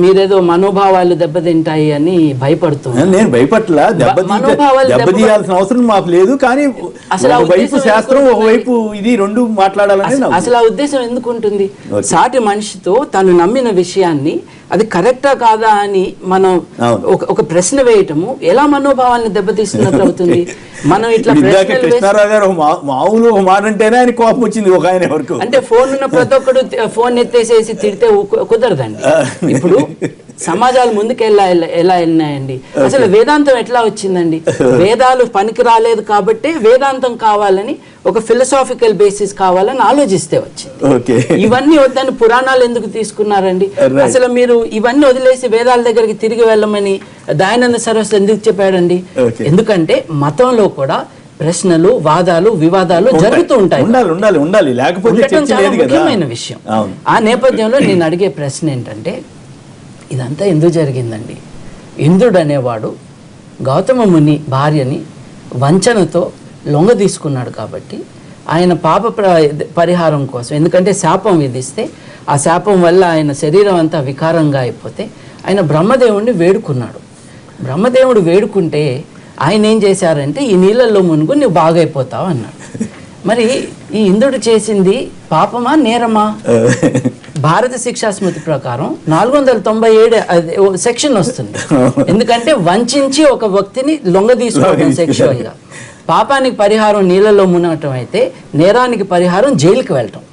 మీరేదో మనోభావాలు దెబ్బతింటాయి అని భయపడుతున్నారు. నేను భయపట్ల, దెబ్బతీయాల్సిన అవసరం మాకు లేదు. కానీ అసలు ఒకవైపు శాస్త్రం, ఒకవైపు ఇది రెండు మాట్లాడాలని అసలు ఆ ఉద్దేశం ఎందుకు ఉంటుంది? సాటి మనిషితో తను నమ్మిన విషయాన్ని అది కరెక్టా కాదా అని మనం ఒక ప్రశ్న వేయటము ఎలా మనోభావాలను దెబ్బతీస్తున్నట్టు అవుతుంది. మనం ఇట్లా కృష్ణారావు గారు మామూలు ఒక మాట అంటేనే ఆయన కోపం వచ్చింది ఒక ఆయన వరకు. అంటే ఫోన్ ఉన్న ప్రతి ఒక్కడు ఫోన్ ఎత్తేసేసి తిడితే కుదరదండి. ఇప్పుడు సమాజాలు ముందుకు ఎలా వెళ్ళినాయండి? అసలు వేదాంతం ఎట్లా వచ్చిందండి? వేదాలు పనికి రాలేదు కాబట్టి వేదాంతం కావాలని, ఒక ఫిలసాఫికల్ బేసిస్ కావాలని ఆలోచిస్తే వచ్చింది. ఇవన్నీ వద్దని పురాణాలు ఎందుకు తీసుకున్నారండి? అసలు మీరు ఇవన్నీ వదిలేసి వేదాల దగ్గరికి తిరిగి వెళ్ళమని దయానంద సరస్వతి ఎందుకు చెప్పాడండి? ఎందుకంటే మతంలో కూడా ప్రశ్నలు, వాదాలు, వివాదాలు జరుగుతూ ఉంటాయి. చాలా ముఖ్యమైన విషయం. ఆ నేపథ్యంలో నేను అడిగే ప్రశ్న ఏంటంటే, ఇదంతా ఎందుకు జరిగిందండి? ఇంద్రుడు అనేవాడు గౌతమ ముని భార్యని వంచనతో లొంగ తీసుకున్నాడు కాబట్టి ఆయన పాప పరిహారం కోసం, ఎందుకంటే శాపం విధిస్తే ఆ శాపం వల్ల ఆయన శరీరం అంతా వికారంగా అయిపోతే ఆయన బ్రహ్మదేవుడిని వేడుకున్నాడు. బ్రహ్మదేవుడు వేడుకుంటే ఆయన ఏం చేశారంటే, ఈ నీళ్ళల్లో మునుగు నువ్వు బాగైపోతావు అన్నాడు. మరి ఈ ఇంద్రుడు చేసింది పాపమా నేరమా? భారత శిక్షా స్మృతి ప్రకారం 497 సెక్షన్ వస్తుంది. ఎందుకంటే వంచి ఒక వ్యక్తిని లొంగ తీసుకోవడం సెక్షువల్ గా. పాపానికి పరిహారం నీళ్ళలో మునగటం అయితే నేరానికి పరిహారం జైలుకి వెళ్ళటం.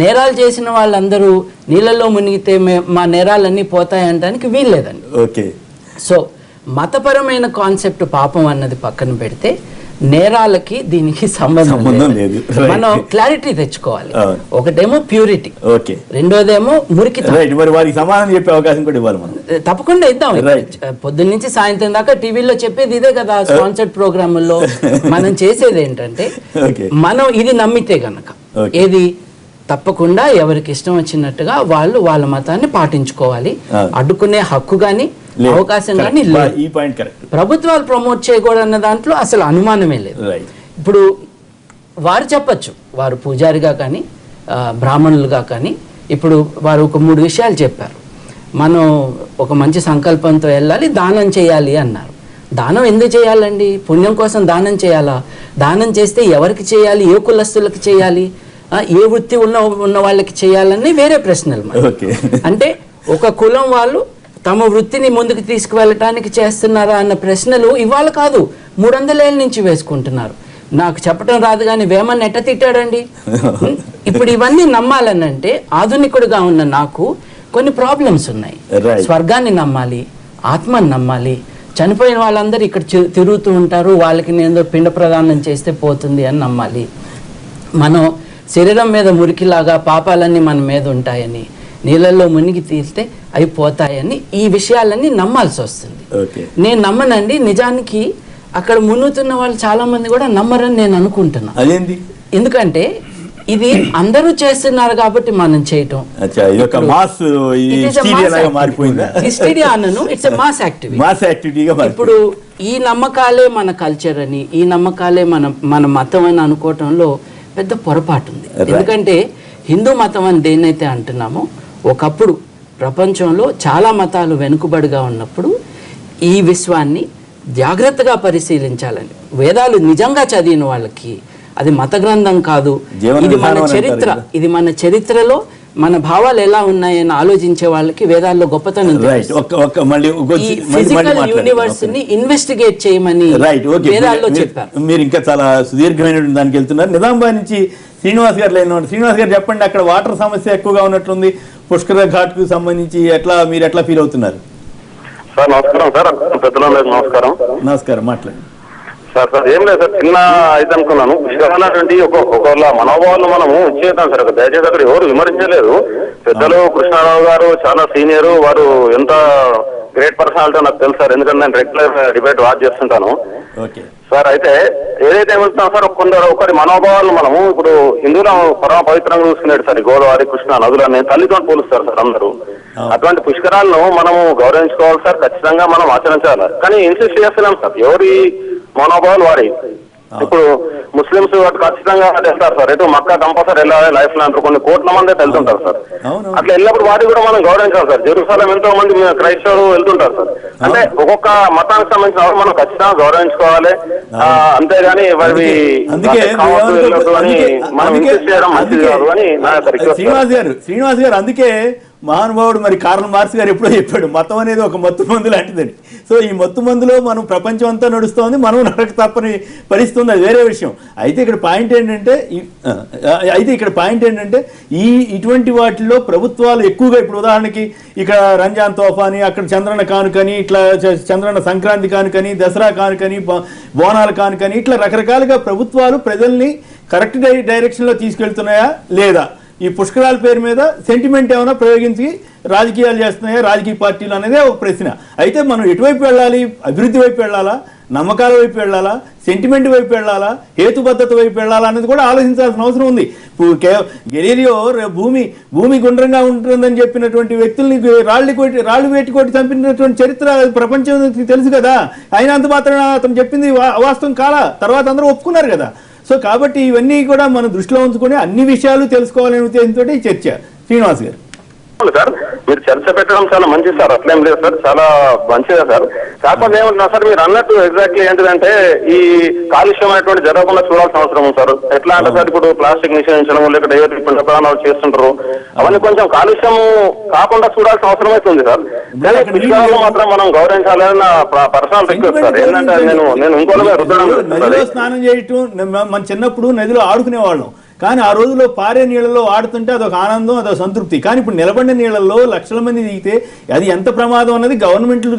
నేరాలు చేసిన వాళ్ళందరూ నీళ్ళలో మునిగితే మా నేరాలన్నీ పోతాయంటానికి వీల్లేదండి. సో మతపరమైన కాన్సెప్ట్ పాపం అన్నది పక్కన పెడితే నేరాలకి దీనికి సంబంధం లేదు. మనం క్లారిటీ తెచ్చుకోవాలి. ఒకటేమో ప్యూరిటీ, రెండోదేమో మురికితనం. సమాధానం చెప్పే అవకాశం కూడా ఇవ్వాలి మనం. తప్పకుండా ఇద్దాం. పొద్దున్న నుంచి సాయంత్రం దాకా టీవీలో చెప్పేది ఇదే కదా, స్పాన్సర్డ్ ప్రోగ్రాముల్లో. మనం చేసేది ఏంటంటే, మనం ఇది నమ్మితే గనక ఏది తప్పకుండా ఎవరికి ఇష్టం వచ్చినట్టుగా వాళ్ళు వాళ్ళ మతాన్ని పాటించుకోవాలి. అడ్డుకునే హక్కు గాని అవకాశం కానీ లేదు. ప్రభుత్వాలు ప్రమోట్ చేయకూడదు అన్న దాంట్లో అసలు అనుమానమే లేదు. ఇప్పుడు వారు చెప్పచ్చు, వారు పూజారిగా కానీ బ్రాహ్మణులుగా కానీ, ఇప్పుడు వారు ఒక 3 విషయాలు చెప్పారు. మనం ఒక మంచి సంకల్పంతో వెళ్ళాలి, దానం చేయాలి అన్నారు. దానం ఎందుకు చేయాలండి? పుణ్యం కోసం దానం చేయాలా? దానం చేస్తే ఎవరికి చేయాలి? ఏ కులస్తులకు చేయాలి? ఏ వృత్తి ఉన్న వాళ్ళకి చేయాలని వేరే ప్రశ్నలు. అంటే ఒక కులం వాళ్ళు తమ వృత్తిని ముందుకు తీసుకువెళ్ళటానికి చేస్తున్నారా అన్న ప్రశ్నలు ఇవాళ కాదు, 300 ఏళ్ళ నుంచి వేసుకుంటున్నారు. నాకు చెప్పడం రాదు కానీ వేమన్ ఎట్ట తిట్టాడండి. ఇప్పుడు ఇవన్నీ నమ్మాలనంటే ఆధునికుడుగా ఉన్న నాకు కొన్ని ప్రాబ్లమ్స్ ఉన్నాయి. స్వర్గాన్ని నమ్మాలి, ఆత్మని నమ్మాలి. చనిపోయిన వాళ్ళందరూ ఇక్కడ తిరుగుతూ ఉంటారు, వాళ్ళకి నేను పిండ ప్రదానం చేస్తే పోతుంది అని నమ్మాలి. మనం శరీరం మీద మురికిలాగా పాపాలన్నీ మన మీద ఉంటాయని, నీళ్ళల్లో మునిగి తీస్తే అవి పోతాయని, ఈ విషయాలన్నీ నమ్మాల్సి వస్తుంది. నేను నమ్మనండి. నిజానికి అక్కడ మునుగుతున్న వాళ్ళు చాలా మంది కూడా నమ్మరని నేను అనుకుంటున్నా. ఎందుకంటే ఇది అందరూ చేస్తున్నారు కాబట్టి మనం చేయటం. ఇప్పుడు ఈ నమ్మకాలే మన కల్చర్ అని, ఈ నమ్మకాలే మన మతం అని అనుకోవటంలో పెద్ద పొరపాటు ఉంది. ఎందుకంటే హిందూ మతం అని దేన్నైతే అంటున్నామో, ఒకప్పుడు ప్రపంచంలో చాలా మతాలు వెనుకబడిగా ఉన్నప్పుడు ఈ విశ్వాన్ని జాగ్రత్తగా పరిశీలించాలని, వేదాలు నిజంగా చదివిన వాళ్ళకి అది మత గ్రంథం కాదు, ఇది మన చరిత్ర, ఇది మన చరిత్రలో మన భావాలు ఎలా ఉన్నాయని ఆలోచించే వాళ్ళకి వేదాల్లో గొప్పతనం. ఫిజికల్ యూనివర్స్ ని ఇన్వెస్టిగేట్ చేయమని వేదాల్లో చెప్పారు. మీరు ఇంకా చాలా సుదీర్ఘమైన దానికి వెళ్తున్నారు. నిజామాబాద్ నుంచి శ్రీనివాస్ గారు లైన్. శ్రీనివాస్ గారు చెప్పండి, అక్కడ వాటర్ సమస్య ఎక్కువగా ఉన్నట్లుంది. పుష్కర ఘాట్ కు సంబంధించి మీరు ఎట్లా ఫీల్ అవుతున్నారు? సార్ నమస్కారం. సార్ పెద్దలందరికీ నమస్కారం. నమస్కారం, మాట్లాడండి. సార్ ఏం లేదు సార్, చిన్న అయితే అనుకున్నాను. పుష్కరమైనటువంటి ఒకళ్ళ మనోభావాలను మనము ఇచ్చేద్దాం సార్. దయచేసి అక్కడ ఎవరు విమర్శించలేదు. పెద్దలు కృష్ణారావు గారు చాలా సీనియర్, వారు ఎంత గ్రేట్ పర్సనాలిటీ నాకు తెలుసు సార్, ఎందుకంటే నేను రెగ్యులర్ డిబేట్ వాచ్ చేస్తుంటాను సార్. అయితే ఏదైతే ఏమవుతున్నాం సార్, ఒకరి మనోభావాలు మనము ఇప్పుడు హిందువుల పరమ పవిత్రంగా చూసుకునేది సార్. గోదావరి, కృష్ణా నదులని తల్లితో పోలుస్తారు సార్ అందరూ. అటువంటి పుష్కరాలను మనము గౌరవించుకోవాలి సార్, ఖచ్చితంగా మనం ఆచరించాలి. కానీ ఇన్సిస్ట్ చేస్తున్నాం సార్, ఎవరి మనోభావాలు వారి. ఇప్పుడు ముస్లింస్ ఖచ్చితంగా వెళ్తారు సార్, ఎటు మక్కా కంపల్సరీ వెళ్ళాలి లైఫ్ లో అంటారు, కొన్ని కోట్ల మంది వెళ్తుంటారు సార్. అట్లా వెళ్ళినప్పుడు వాటిని కూడా మనం గౌరవించాలి సార్. జెరూసలేం ఎంతో మంది క్రైస్తవులు వెళ్తుంటారు సార్. అంటే ఒక్కొక్క మతానికి సంబంధించిన వాళ్ళు మనం ఖచ్చితంగా గౌరవించుకోవాలి. అంతేగాని వారి శ్రీనివాస్ గారు అందుకే మహానుభావుడు మరి కార్ల్ మార్క్స్ గారు ఎప్పుడో చెప్పాడు, మతం అనేది ఒక మత్తు మందు లాంటిదని. సో ఈ మత్తు మందులో మనం ప్రపంచం అంతా నడుస్తోంది, మనం నడక తప్పని పరిస్థితుంది, అది వేరే విషయం. అయితే ఇక్కడ పాయింట్ ఏంటంటే ఇటువంటి వాటిల్లో ప్రభుత్వాలు ఎక్కువగా, ఇప్పుడు ఉదాహరణకి ఇక్కడ రంజాన్ తోఫా అని, అక్కడ చంద్రన్న కానుకని, ఇట్లా చంద్రన్న సంక్రాంతి కానుకని, దసరా కానుకని, బోనాల కానుకని, ఇట్లా రకరకాలుగా ప్రభుత్వాలు ప్రజల్ని కరెక్ట్ డైరెక్షన్లో తీసుకెళ్తున్నాయా లేదా, ఈ పుష్కరాల పేరు మీద సెంటిమెంట్ ఏమైనా ప్రయోగించి రాజకీయాలు చేస్తున్నాయా రాజకీయ పార్టీలు అనేదే ఒక ప్రశ్న. అయితే మనం ఎటువైపు వెళ్ళాలి? అభివృద్ధి వైపు వెళ్ళాలా, నమ్మకాల వైపు వెళ్ళాలా, సెంటిమెంట్ వైపు వెళ్ళాలా, హేతుబద్ధత వైపు వెళ్ళాలా అనేది కూడా ఆలోచించాల్సిన అవసరం ఉంది. గెలీలియో భూమి గుండ్రంగా ఉంటుందని చెప్పినటువంటి వ్యక్తుల్ని రాళ్ళు వేటి కొట్టి చంపినటువంటి చరిత్ర ప్రపంచం తెలుసు కదా. అయినా అంత మాత్రం అతను చెప్పింది అవాస్తవం కాలా, తర్వాత అందరూ ఒప్పుకున్నారు కదా. సో కాబట్టి ఇవన్నీ కూడా మనం దృష్టిలో ఉంచుకొని అన్ని విషయాలు తెలుసుకోవాలనే ఉద్దేశంతో ఈ చర్చ. శ్రీనివాస్ గారు సార్, మీరు చర్చ పెట్టడం చాలా మంచిది సార్, అట్లేం లేదు సార్, చాలా మంచిదే సార్. కాకపోతే ఏమంటున్నా సార్, మీరు అన్నట్టు ఎగ్జాక్ట్లీ ఏంటిదంటే ఈ కాలుష్యం అనేటువంటి జరగకుండా చూడాల్సిన అవసరం ఉంది సార్. ఎట్లా అంటే సార్, ఇప్పుడు ప్లాస్టిక్ నిషేధించడం, లేకపోతే ఏదైతే పిండ ప్రదానాలు చేస్తుంటారు, అవన్నీ కొంచెం కాలుష్యం కాకుండా చూడాల్సిన అవసరం అయితే ఉంది సార్. కానీ విషయాలు మాత్రం మనం గౌరవించాలని నా పర్సనల్ రిక్వెస్ట్ సార్. ఏంటంటే నేను ఇంకోలో రుద్దడం, నదిలో స్నానం చేయటం, మన చిన్నప్పుడు నదిలో ఆడుకునే వాళ్ళం, కానీ ఆ రోజుల్లో పారే నీళ్ళలో ఆడుతుంటే అదొక ఆనందం, అదొక సంతృప్తి. కానీ ఇప్పుడు నిలబడిన నీళ్ళల్లో లక్షల మంది దిగితే అది ఎంత ప్రమాదం అన్నది గవర్నమెంట్లు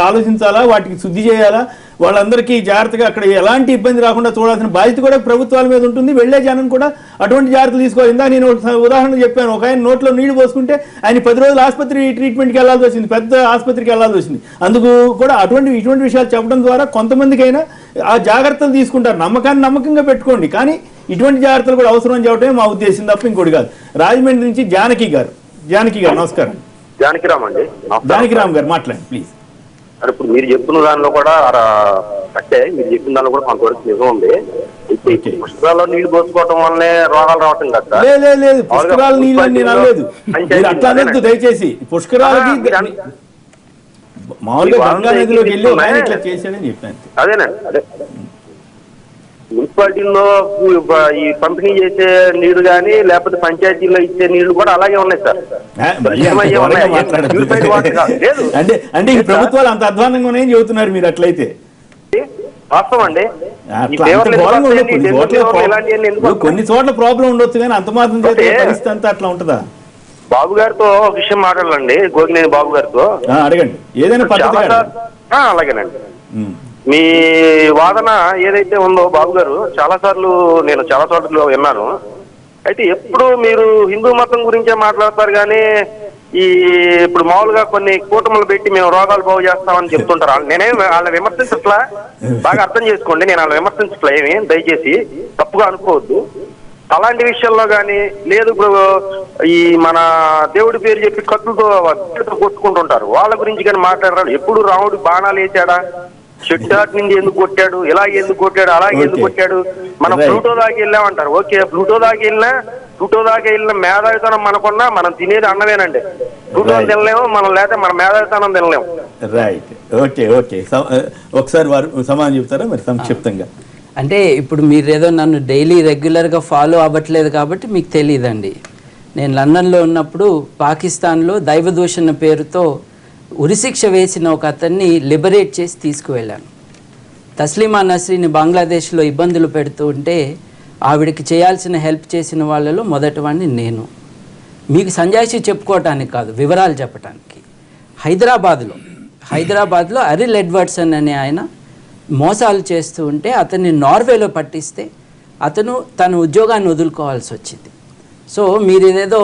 ఆలోచించాలా, వాటికి శుద్ధి చేయాలా, వాళ్ళందరికీ జాగ్రత్తగా అక్కడ ఎలాంటి ఇబ్బంది రాకుండా చూడాల్సిన బాధ్యత కూడా ప్రభుత్వాల మీద ఉంటుంది. వెళ్లే జనం కూడా అటువంటి జాగ్రత్తలు తీసుకోవాలి. ఇందా నేను ఉదాహరణ చెప్పాను, ఒక ఆయన నోట్లో నీళ్లు పోసుకుంటే ఆయన 10 రోజులు ఆసుపత్రి ట్రీట్మెంట్కి వెళ్లాల్సి వచ్చింది, పెద్ద ఆసుపత్రికి వెళ్లాల్సి వచ్చింది. అందుకు కూడా ఇటువంటి విషయాలు చెప్పడం ద్వారా కొంతమందికైనా ఆ జాగ్రత్తలు తీసుకుంటారు. నమ్మకంగా పెట్టుకోండి, కానీ ఇటువంటి జాగ్రత్తలు కూడా అవసరం అని చెప్పడమే మా ఉద్దేశం తప్ప ఇంకోటి కాదు. రాజమండ్రి నుంచి జానకి గారు నమస్కారం. జానకిరామ్ గారు మాట్లాడండి ప్లీజ్. అంటే ఇప్పుడు మీరు చెప్తున్న దానిలో కూడా అంటే మీరు చెప్పిన దానిలో కూడా కొంతవరకు నిజం ఉంది. పుష్కరాల్లో నీళ్లు పోసుకోవటం వల్లనే రోగాలు రావటం కదా. లేదు, పుష్కరాల నీళ్ళు నేను అనలేదు, అట్లా అనొద్దు దయచేసి. పుష్కరాలకి మామూలుగా గంగా నదిలోకి వెళ్ళి ఇట్లా చేశాడని చెప్పాను. అదేనండి, అదే మున్సిపాలిటీల్లో ఈ పంపిణీ చేసే నీళ్లు కానీ లేకపోతే పంచాయతీల్లో ఇచ్చే నీళ్లు కూడా అలాగే ఉన్నాయి సార్. అంటే ఈ ప్రభుత్వాలు అంత అధ్వానంగా ఉన్నాయని చెబుతున్నారు మీరు. అట్లయితే వాస్తవం అండి, కొన్ని చోట్ల ప్రాబ్లం ఉండొచ్చు, కానీ అంత మాత్రం పరిస్థితి అంతా అట్లా ఉంటుందా? బాబు గారితో విషయం మాట్లాడాలండి, గోగినేని బాబు గారితో. అడగండి, ఏదైనా పద్ధతి. అలాగేనండి. మీ వాదన ఏదైతే ఉందో బాబు గారు, నేను చాలా చోట్ల విన్నాను. అయితే ఎప్పుడు మీరు హిందూ మతం గురించే మాట్లాడతారు, కానీ ఇప్పుడు మామూలుగా కొన్ని కూటములు పెట్టి మేము రోగాలు బాగు చేస్తామని చెప్తుంటారు. నేనేం వాళ్ళని విమర్శించట్లా, బాగా అర్థం చేసుకోండి, నేను వాళ్ళని విమర్శించట్లా, ఏమి దయచేసి తప్పుగా అనుకోవద్దు. అలాంటి విషయాల్లో కానీ లేదు, ఇప్పుడు ఈ మన దేవుడి పేరు చెప్పి కత్తులతో కొట్టుకుంటుంటారు, వాళ్ళ గురించి కానీ మాట్లాడరాడు. ఎప్పుడు రాముడు బాణాలు వేసాడా, చెట్టు నుండి ఎందుకు కొట్టాడు, ఇలా ఎందుకు కొట్టాడు, అలాగే ఎందుకు కొట్టాడు, మనం ప్లూటో దాకా వెళ్ళామంటారు. ఓకే, ప్లూటో దాకా వెళ్ళిన మేధావితనం మనకున్నా మనం తినేది అన్నమేనండి. ప్లూటో తినలేము మనం, లేకపోతే మన మేధావితనం తినలేము. Right, okay. ఒకసారి వారు సమాధానం చెప్తారా మరి సంక్షిప్తంగా? అంటే ఇప్పుడు మీరేదో నన్ను డైలీ రెగ్యులర్గా ఫాలో అవ్వట్లేదు కాబట్టి మీకు తెలియదండి. నేను లండన్లో ఉన్నప్పుడు పాకిస్తాన్లో దైవదూషణ పేరుతో ఉరిశిక్ష వేసిన ఒక అతన్ని లిబరేట్ చేసి తీసుకువెళ్ళాను. తస్లీమా నస్రీని బంగ్లాదేశ్లో ఇబ్బందులు పెడుతూ ఉంటే ఆవిడకి చేయాల్సిన హెల్ప్ చేసిన వాళ్ళలో మొదటివాడిని నేను. మీకు సంజాయిషి చెప్పుకోవటానికి కాదు, వివరాలు చెప్పడానికి. హైదరాబాద్లో అరిల్ ఎడ్వర్డ్సన్ అనే ఆయన మోసాలు చేస్తూ ఉంటే అతన్ని నార్వేలో పట్టిస్తే అతను తన ఉద్యోగాన్ని వదులుకోవాల్సి వచ్చింది. సో మీరు ఇదేదో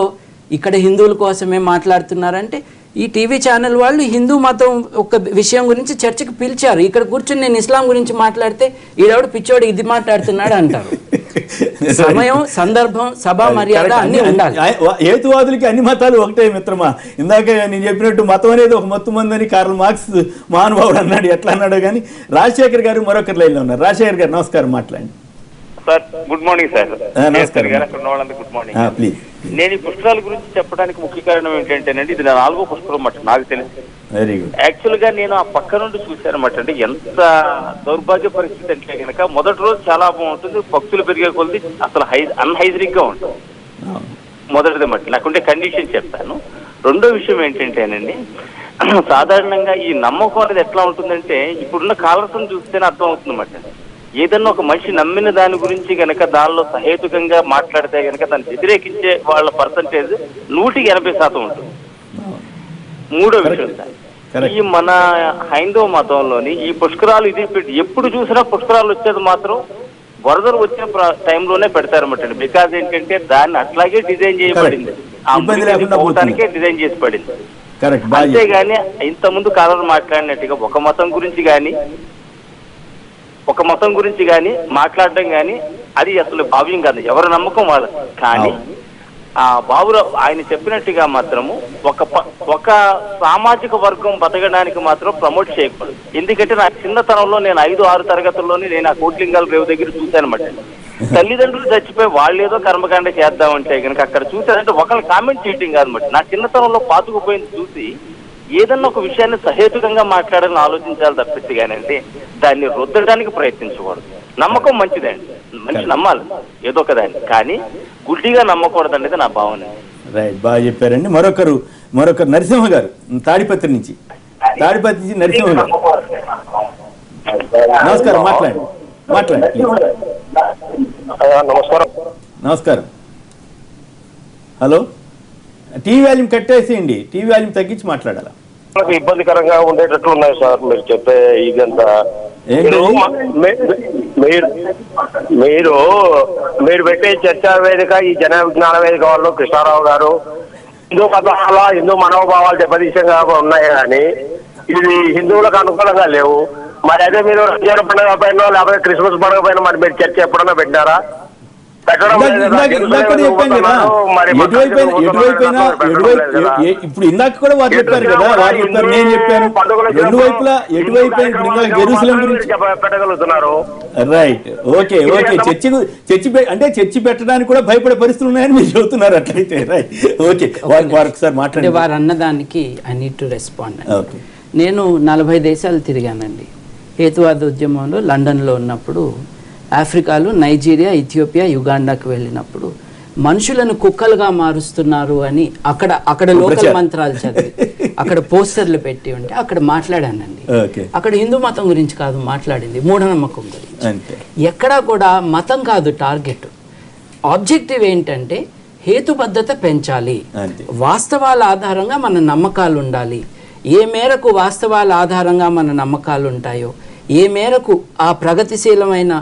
ఇక్కడ హిందువుల కోసమే మాట్లాడుతున్నారంటే, ఈ టీవీ ఛానల్ వాళ్ళు హిందూ మతం ఒక విషయం గురించి చర్చకు పిలిచారు. ఇక్కడ కూర్చొని నేను ఇస్లాం గురించి మాట్లాడితే ఈడెవడు పిచ్చోడు ఇది మాట్లాడుతున్నాడు అంటారు. సమయం, సందర్భం, సభా మర్యాద అన్ని ఉండాలి. హేతువాదులకి అన్ని మతాలు ఒకటే మిత్రమా. ఇందాక నేను చెప్పినట్టు మతం అనేది ఒక మత్తు మందని కార్ల్ మార్క్స్ మహానుభావుడు అన్నాడు. ఎట్లా అన్నాడో కానీ రాజశేఖర్ గారు మరొకరి లైన్లో ఉన్నారు. రాజశేఖర్ గారు నమస్కారం, మాట్లాడండి సార్. Good morning sir. నమస్కారం. Good morning. ప్లీజ్. నేను ఈ పుష్కరాల గురించి చెప్పడానికి ముఖ్య కారణం ఏంటంటేనండి, ఇది నా 4వ పుష్కరం మాట నాకు తెలిసి. Very good. యాక్చువల్ గా నేను ఆ పక్క నుండి చూశానమాట. అంటే ఎంత దౌర్భాగ్య పరిస్థితి అంటే కనుక మొదటి రోజు చాలా బాగుంటుంది, భక్తులు పెరిగే కొద్ది అసలు అన్హైజీనిక్ గా ఉంటుంది మొదటిది మట్టి. నాకుంటే కండిషన్ చెప్తాను. రెండో విషయం ఏంటంటేనండి, సాధారణంగా ఈ నమ్మకం అనేది ఎట్లా ఉంటుందంటే ఇప్పుడున్న కాలర్స్ని చూస్తేనే అర్థం అవుతుందన్నమాట. ఏదన్నా ఒక మనిషి నమ్మిన దాని గురించి గనక దానిలో సహేతుకంగా మాట్లాడితే గనక దాన్ని వ్యతిరేకించే వాళ్ళ పర్సంటేజ్ 180% ఉంటుంది. మూడో విషయం సార్, ఈ మన హైందవ మతంలోని ఈ పుష్కరాలు ఇది ఎప్పుడు చూసినా పుష్కరాలు వచ్చేది మాత్రం వరదలు వచ్చిన టైంలోనే పెడతారన్నమాట. బికాజ్ ఏంటంటే దాన్ని అట్లాగే డిజైన్ చేయబడింది, ఆ పోవటానికే డిజైన్ చేసి పడింది. అంతేగాని ఇంత ముందు కాలంలో మాట్లాడినట్టుగా ఒక మతం గురించి కానీ మాట్లాడడం కానీ అది అసలు భావ్యం కాదు, ఎవరి నమ్మకం వాళ్ళ. కానీ ఆ బాబురావు ఆయన చెప్పినట్టుగా మాత్రము ఒక సామాజిక వర్గం బతకడానికి మాత్రం ప్రమోట్ చేయకూడదు. ఎందుకంటే నా చిన్నతనంలో నేను 5-6 తరగతుల్లోనే నేను ఆ కోట్లింగాల రేవు దగ్గర చూశానమాట. తల్లిదండ్రులు చచ్చిపోయి వాళ్ళు ఏదో కర్మకాండ చేద్దామంటే కనుక అక్కడ చూశారంటే ఒకళ్ళు కామెంట్ చేయటం కాదన్నమాట. నా చిన్నతనంలో పాతుకుపోయింది చూసి ఏదన్నా ఒక విషయాన్ని సహేతుకంగా మాట్లాడాలని ఆలోచించాలి తప్పిస్తే కానీ అంటే దాన్ని రుద్దడానికి ప్రయత్నించకూడదు. నమ్మకం మంచిదండి, మంచి నమ్మాలి ఏదో ఒక దాన్ని, కానీ గుడ్డిగా నమ్మకూడదు అనేది నా భావన. రైట్, బాగా చెప్పారండి. మరొకరు నరసింహ గారు తాడిపత్రి నుంచి నరసింహ గారు, నమస్కారం, మాట్లాడండి. నమస్కారం. హలో, టీవీ వాల్యూమ్ కట్టేసేయండి, టీవీ వాల్యూమ్ తగ్గించి మాట్లాడాలా. ఇబ్బందికరంగా ఉండేటట్లు ఉన్నాయి సార్ మీరు చెప్పే ఇదంతా. మీరు పెట్టే చర్చా వేదిక, ఈ జన విజ్ఞాన వేదిక వాళ్ళు కృష్ణారావు గారు హిందూ మతాల హిందూ మనోభావాలు దెబ్బతీసంగా ఉన్నాయి, కానీ ఇది హిందువులకు అనుకూలంగా లేవు. మరి అదే మీరు రంజాన్ పండుగ పైన లేకపోతే క్రిస్మస్ పండుగ పైన మరి మీరు చర్చ ఎప్పుడన్నా పెట్టినారా? ఇప్పుడు ఇందాక కూడా వారు చెప్పారు కదా, నేను చెప్పాను రెండు వైపులా ఎటువైపు జెరూసలేం గురించి పెట్టగలుగుతున్నారు. Right, okay. చర్చి పెట్టడానికి కూడా భయపడే పరిస్థితులు ఉన్నాయని మీరు చెబుతున్నారు అట్లయితే. Right, okay. ఒకసారి మాట్లాడి వారు అన్నదానికి ఐ నీడ్ టు రెస్పాండ్. నేను 40 దేశాలు తిరిగానండి. హేతువాద ఉద్యమంలో లండన్లో ఉన్నప్పుడు ఆఫ్రికాలో నైజీరియా, ఇథియోపియా, యుగాండాకు వెళ్ళినప్పుడు మనుషులను కుక్కలుగా మారుస్తున్నారు అని అక్కడ లోకల్ మంత్రాలు చదివి అక్కడ పోస్టర్లు పెట్టి ఉంటే అక్కడ మాట్లాడానండి. అక్కడ హిందూ మతం గురించి కాదు మాట్లాడింది, మూఢనమ్మకం గురించి. ఎక్కడా కూడా మతం కాదు టార్గెట్, ఆబ్జెక్టివ్ ఏంటంటే హేతుబద్ధత పెంచాలి, వాస్తవాల ఆధారంగా మన నమ్మకాలు ఉండాలి. ఏ మేరకు వాస్తవాల ఆధారంగా మన నమ్మకాలు ఉంటాయో, ఏ మేరకు ఆ ప్రగతిశీలమైన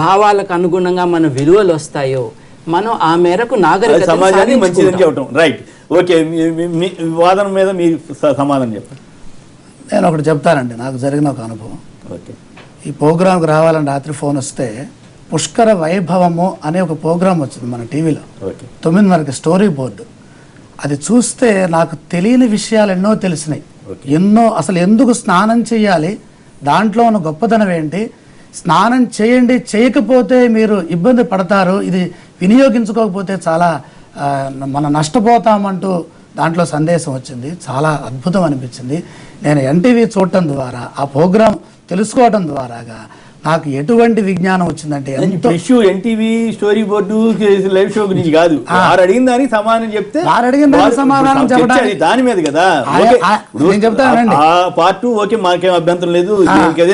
భావాలకు అనుగుణంగా మన విలువలు వస్తాయో మనం ఆ మేరకు నాగరికత సమాజానికి మంచిదని చెప్పడం. Right, okay. మీ వాదన మీద మీరు సమాధానం చెప్పండి. నేను ఒకటి చెప్తానండి, నాకు జరిగిన ఒక అనుభవం. ఓకే. ఈ ప్రోగ్రాంకి రావాలని రాత్రి ఫోన్ వస్తే పుష్కర వైభవము అనే ఒక ప్రోగ్రాం వచ్చింది మన టీవీలో. 9:30 స్టోరీ బోర్డు. అది చూస్తే నాకు తెలియని విషయాలు ఎన్నో తెలిసినాయి. అసలు ఎందుకు స్నానం చేయాలి, దాంట్లో ఉన్న గొప్పదనం ఏంటి, స్నానం చేయండి, చేయకపోతే మీరు ఇబ్బంది పడతారు, ఇది వినియోగించుకోకపోతే చాలా మనం నష్టపోతామంటూ దాంట్లో సందేశం వచ్చింది. చాలా అద్భుతం అనిపించింది. నేను ఎన్టీవీ చూడటం ద్వారా, ఆ ప్రోగ్రాం తెలుసుకోవడం ద్వారాగా నాకు ఎటువంటి విజ్ఞానం వచ్చిందంటే, NTV story board live show గురించి కాదు, అడిగిన దానికి సమాధానం చెప్తే సమాధానం చెప్పడం దాని మీద కదా. నేను చెప్తానండి, పార్ట్ ఓకే, మాకేం అభ్యంతరం లేదు,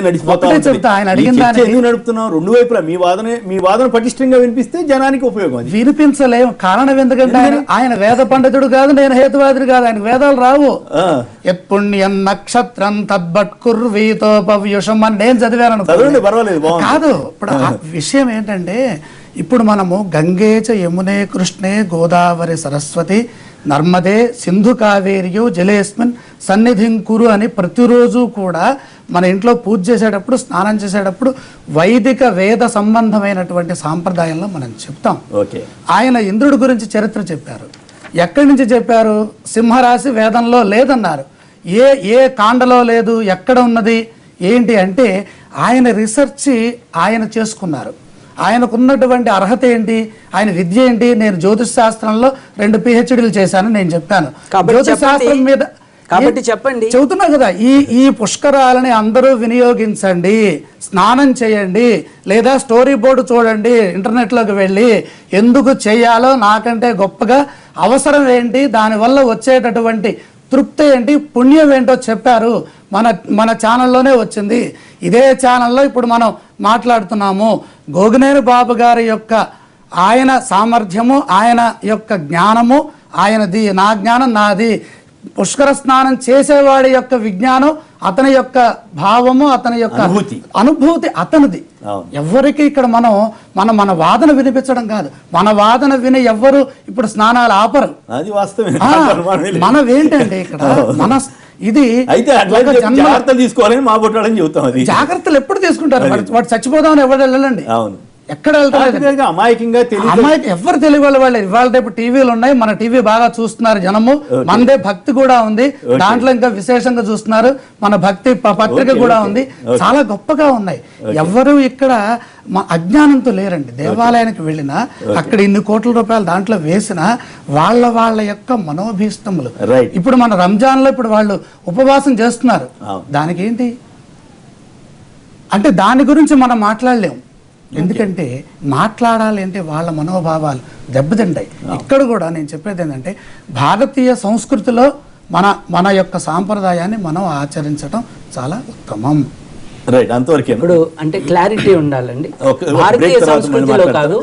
నడిచిపోతా. ఎందుకు నడుపుతున్నాం? రెండు వైపులా మీ వాదన పటిష్టంగా వినిపిస్తే జనానికి ఉపయోగం. అది వినిపించలేము. కారణం ఎందుకంటే ఆయన వేద పండితుడు కాదు, నేను హేతువాదుడు కాదు, ఆయన వేదాలు రావు. ఎప్పుణ్యం నక్షత్రం తద్బట్ కుర్వీతో పవ్యుషం అని నేను చదివాను కాదు. ఇప్పుడు ఆ విషయం ఏంటంటే, ఇప్పుడు మనము గంగేచ యమునే కృష్ణే గోదావరి సరస్వతి నర్మదే సింధు కావేరియో జలేస్మిన్ సన్నిధిం కురు అని ప్రతిరోజు కూడా మన ఇంట్లో పూజ చేసేటప్పుడు, స్నానం చేసేటప్పుడు వైదిక వేద సంబంధమైనటువంటి సాంప్రదాయంలో మనం చెప్తాం. ఆయన ఇంద్రుడి గురించి చరిత్ర చెప్పారు. ఎక్కడి నుంచి చెప్పారు? సింహరాశి వేదంలో లేదన్నారు. ఏ కాండలో లేదు, ఎక్కడ ఉన్నది ఏంటి అంటే ఆయన రీసెర్చ్ ఆయన చేసుకున్నారు. ఆయనకున్నటువంటి అర్హత ఏంటి, ఆయన విద్య ఏంటి? నేను జ్యోతిష్ శాస్త్రంలో 2 PhDలు చేశాను నేను చెప్పాను. జ్యోతిష్ శాస్త్రం మీద కాబట్టి చెప్పండి. చెబుతున్నా కదా, ఈ పుష్కరాలని అందరూ వినియోగించండి, స్నానం చేయండి, లేదా స్టోరీ బోర్డు చూడండి ఇంటర్నెట్లోకి వెళ్ళి, ఎందుకు చేయాలో, నాకంటే గొప్పగా అవసరం ఏంటి, దానివల్ల వచ్చేటటువంటి తృప్తి ఏంటి, పుణ్యం ఏంటో చెప్పారు. మన ఛానల్లోనే వచ్చింది. ఇదే ఛానల్లో ఇప్పుడు మనం మాట్లాడుతున్నాము. గోగినేని బాబు గారి యొక్క ఆయన సామర్థ్యము, ఆయన యొక్క జ్ఞానము ఆయనది, నా జ్ఞానం నాది. పుష్కర స్నానం చేసేవాడి యొక్క విజ్ఞానం, అతని యొక్క భావము, అతని యొక్క అనుభూతి అతనిది. ఎవరికి ఇక్కడ మన వాదన వినిపించడం కాదు, మన వాదన విని ఎవ్వరు ఇప్పుడు స్నానాలు ఆపరు. అది వాస్తవమే. మనమేంటంటే ఇక్కడ ఇది జాగ్రత్తలు తీసుకోవాలని మా బొట్టాలని చెబుతాం. అది జాగ్రత్తలు ఎప్పుడు తీసుకుంటారు? వాడు చచ్చిపోదామని ఎవరు వెళ్ళండి, ఎక్కడ వెళ్తారు? అమాయకంగా ఎవరు తెలివి వాళ్ళు ఇవాళ రేపు టీవీలు ఉన్నాయి, మన టీవీ బాగా చూస్తున్నారు జనము, మనదే భక్తి కూడా ఉంది, దాంట్లో ఇంకా విశేషంగా చూస్తున్నారు, మన భక్తి పత్రిక కూడా ఉంది, చాలా గొప్పగా ఉన్నాయి. ఎవరు ఇక్కడ అజ్ఞానంతో లేరండి. దేవాలయానికి వెళ్ళినా అక్కడ ఇన్ని కోట్ల రూపాయలు దాంట్లో వేసినా వాళ్ళ యొక్క మనోభీష్టములు. ఇప్పుడు మన రంజాన్ లో ఇప్పుడు వాళ్ళు ఉపవాసం చేస్తున్నారు, దానికి ఏంటి అంటే దాని గురించి మనం మాట్లాడలేము. ఎందుకంటే మాట్లాడాలి అంటే వాళ్ళ మనోభావాలు దెబ్బతింటాయి. ఇక్కడ కూడా నేను చెప్పేది ఏంటంటే భారతీయ సంస్కృతిలో మన యొక్క సాంప్రదాయాన్ని మనం ఆచరించడం చాలా ఉత్తమం. ఇప్పుడు అంటే క్లారిటీ ఉండాలండి. భారతీయ సంస్కృతిలో కాదు,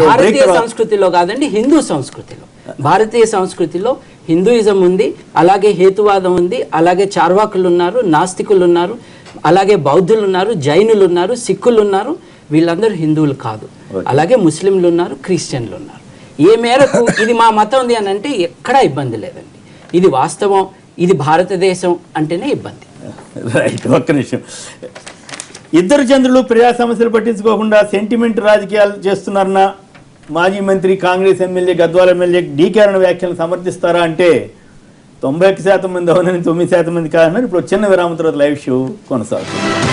భారతీయ సంస్కృతిలో కాదండి, హిందూ సంస్కృతిలో. భారతీయ సంస్కృతిలో హిందూయిజం ఉంది, అలాగే హేతువాదం ఉంది, అలాగే చార్వాకులు ఉన్నారు, నాస్తికులు ఉన్నారు, అలాగే బౌద్ధులు ఉన్నారు, జైనులు ఉన్నారు, సిక్కులు ఉన్నారు. వీళ్ళందరూ హిందువులు కాదు. అలాగే ముస్లింలు ఉన్నారు, క్రిస్టియన్లు ఉన్నారు. ఏ మేరకు ఇది మా మతం ఉంది అని అంటే ఎక్కడా ఇబ్బంది లేదండి. ఇది వాస్తవం, ఇది భారతదేశం అంటేనే ఇబ్బంది. రైట్, ఒక్క నిమిషం. ఇద్దరు చంద్రులు ప్రజా సమస్యలు పట్టించుకోకుండా సెంటిమెంట్ రాజకీయాలు చేస్తున్నారన్న మాజీ మంత్రి, కాంగ్రెస్ ఎమ్మెల్యే, గద్వాల ఎమ్మెల్యే డీకే అరుణ వ్యాఖ్యలను సమర్థిస్తారా అంటే 91% మంది అవునని, 9% మంది కాదన్నారు. ఇప్పుడు చిన్న విరామం తర్వాత లైవ్ షో కొనసాగుతుంది.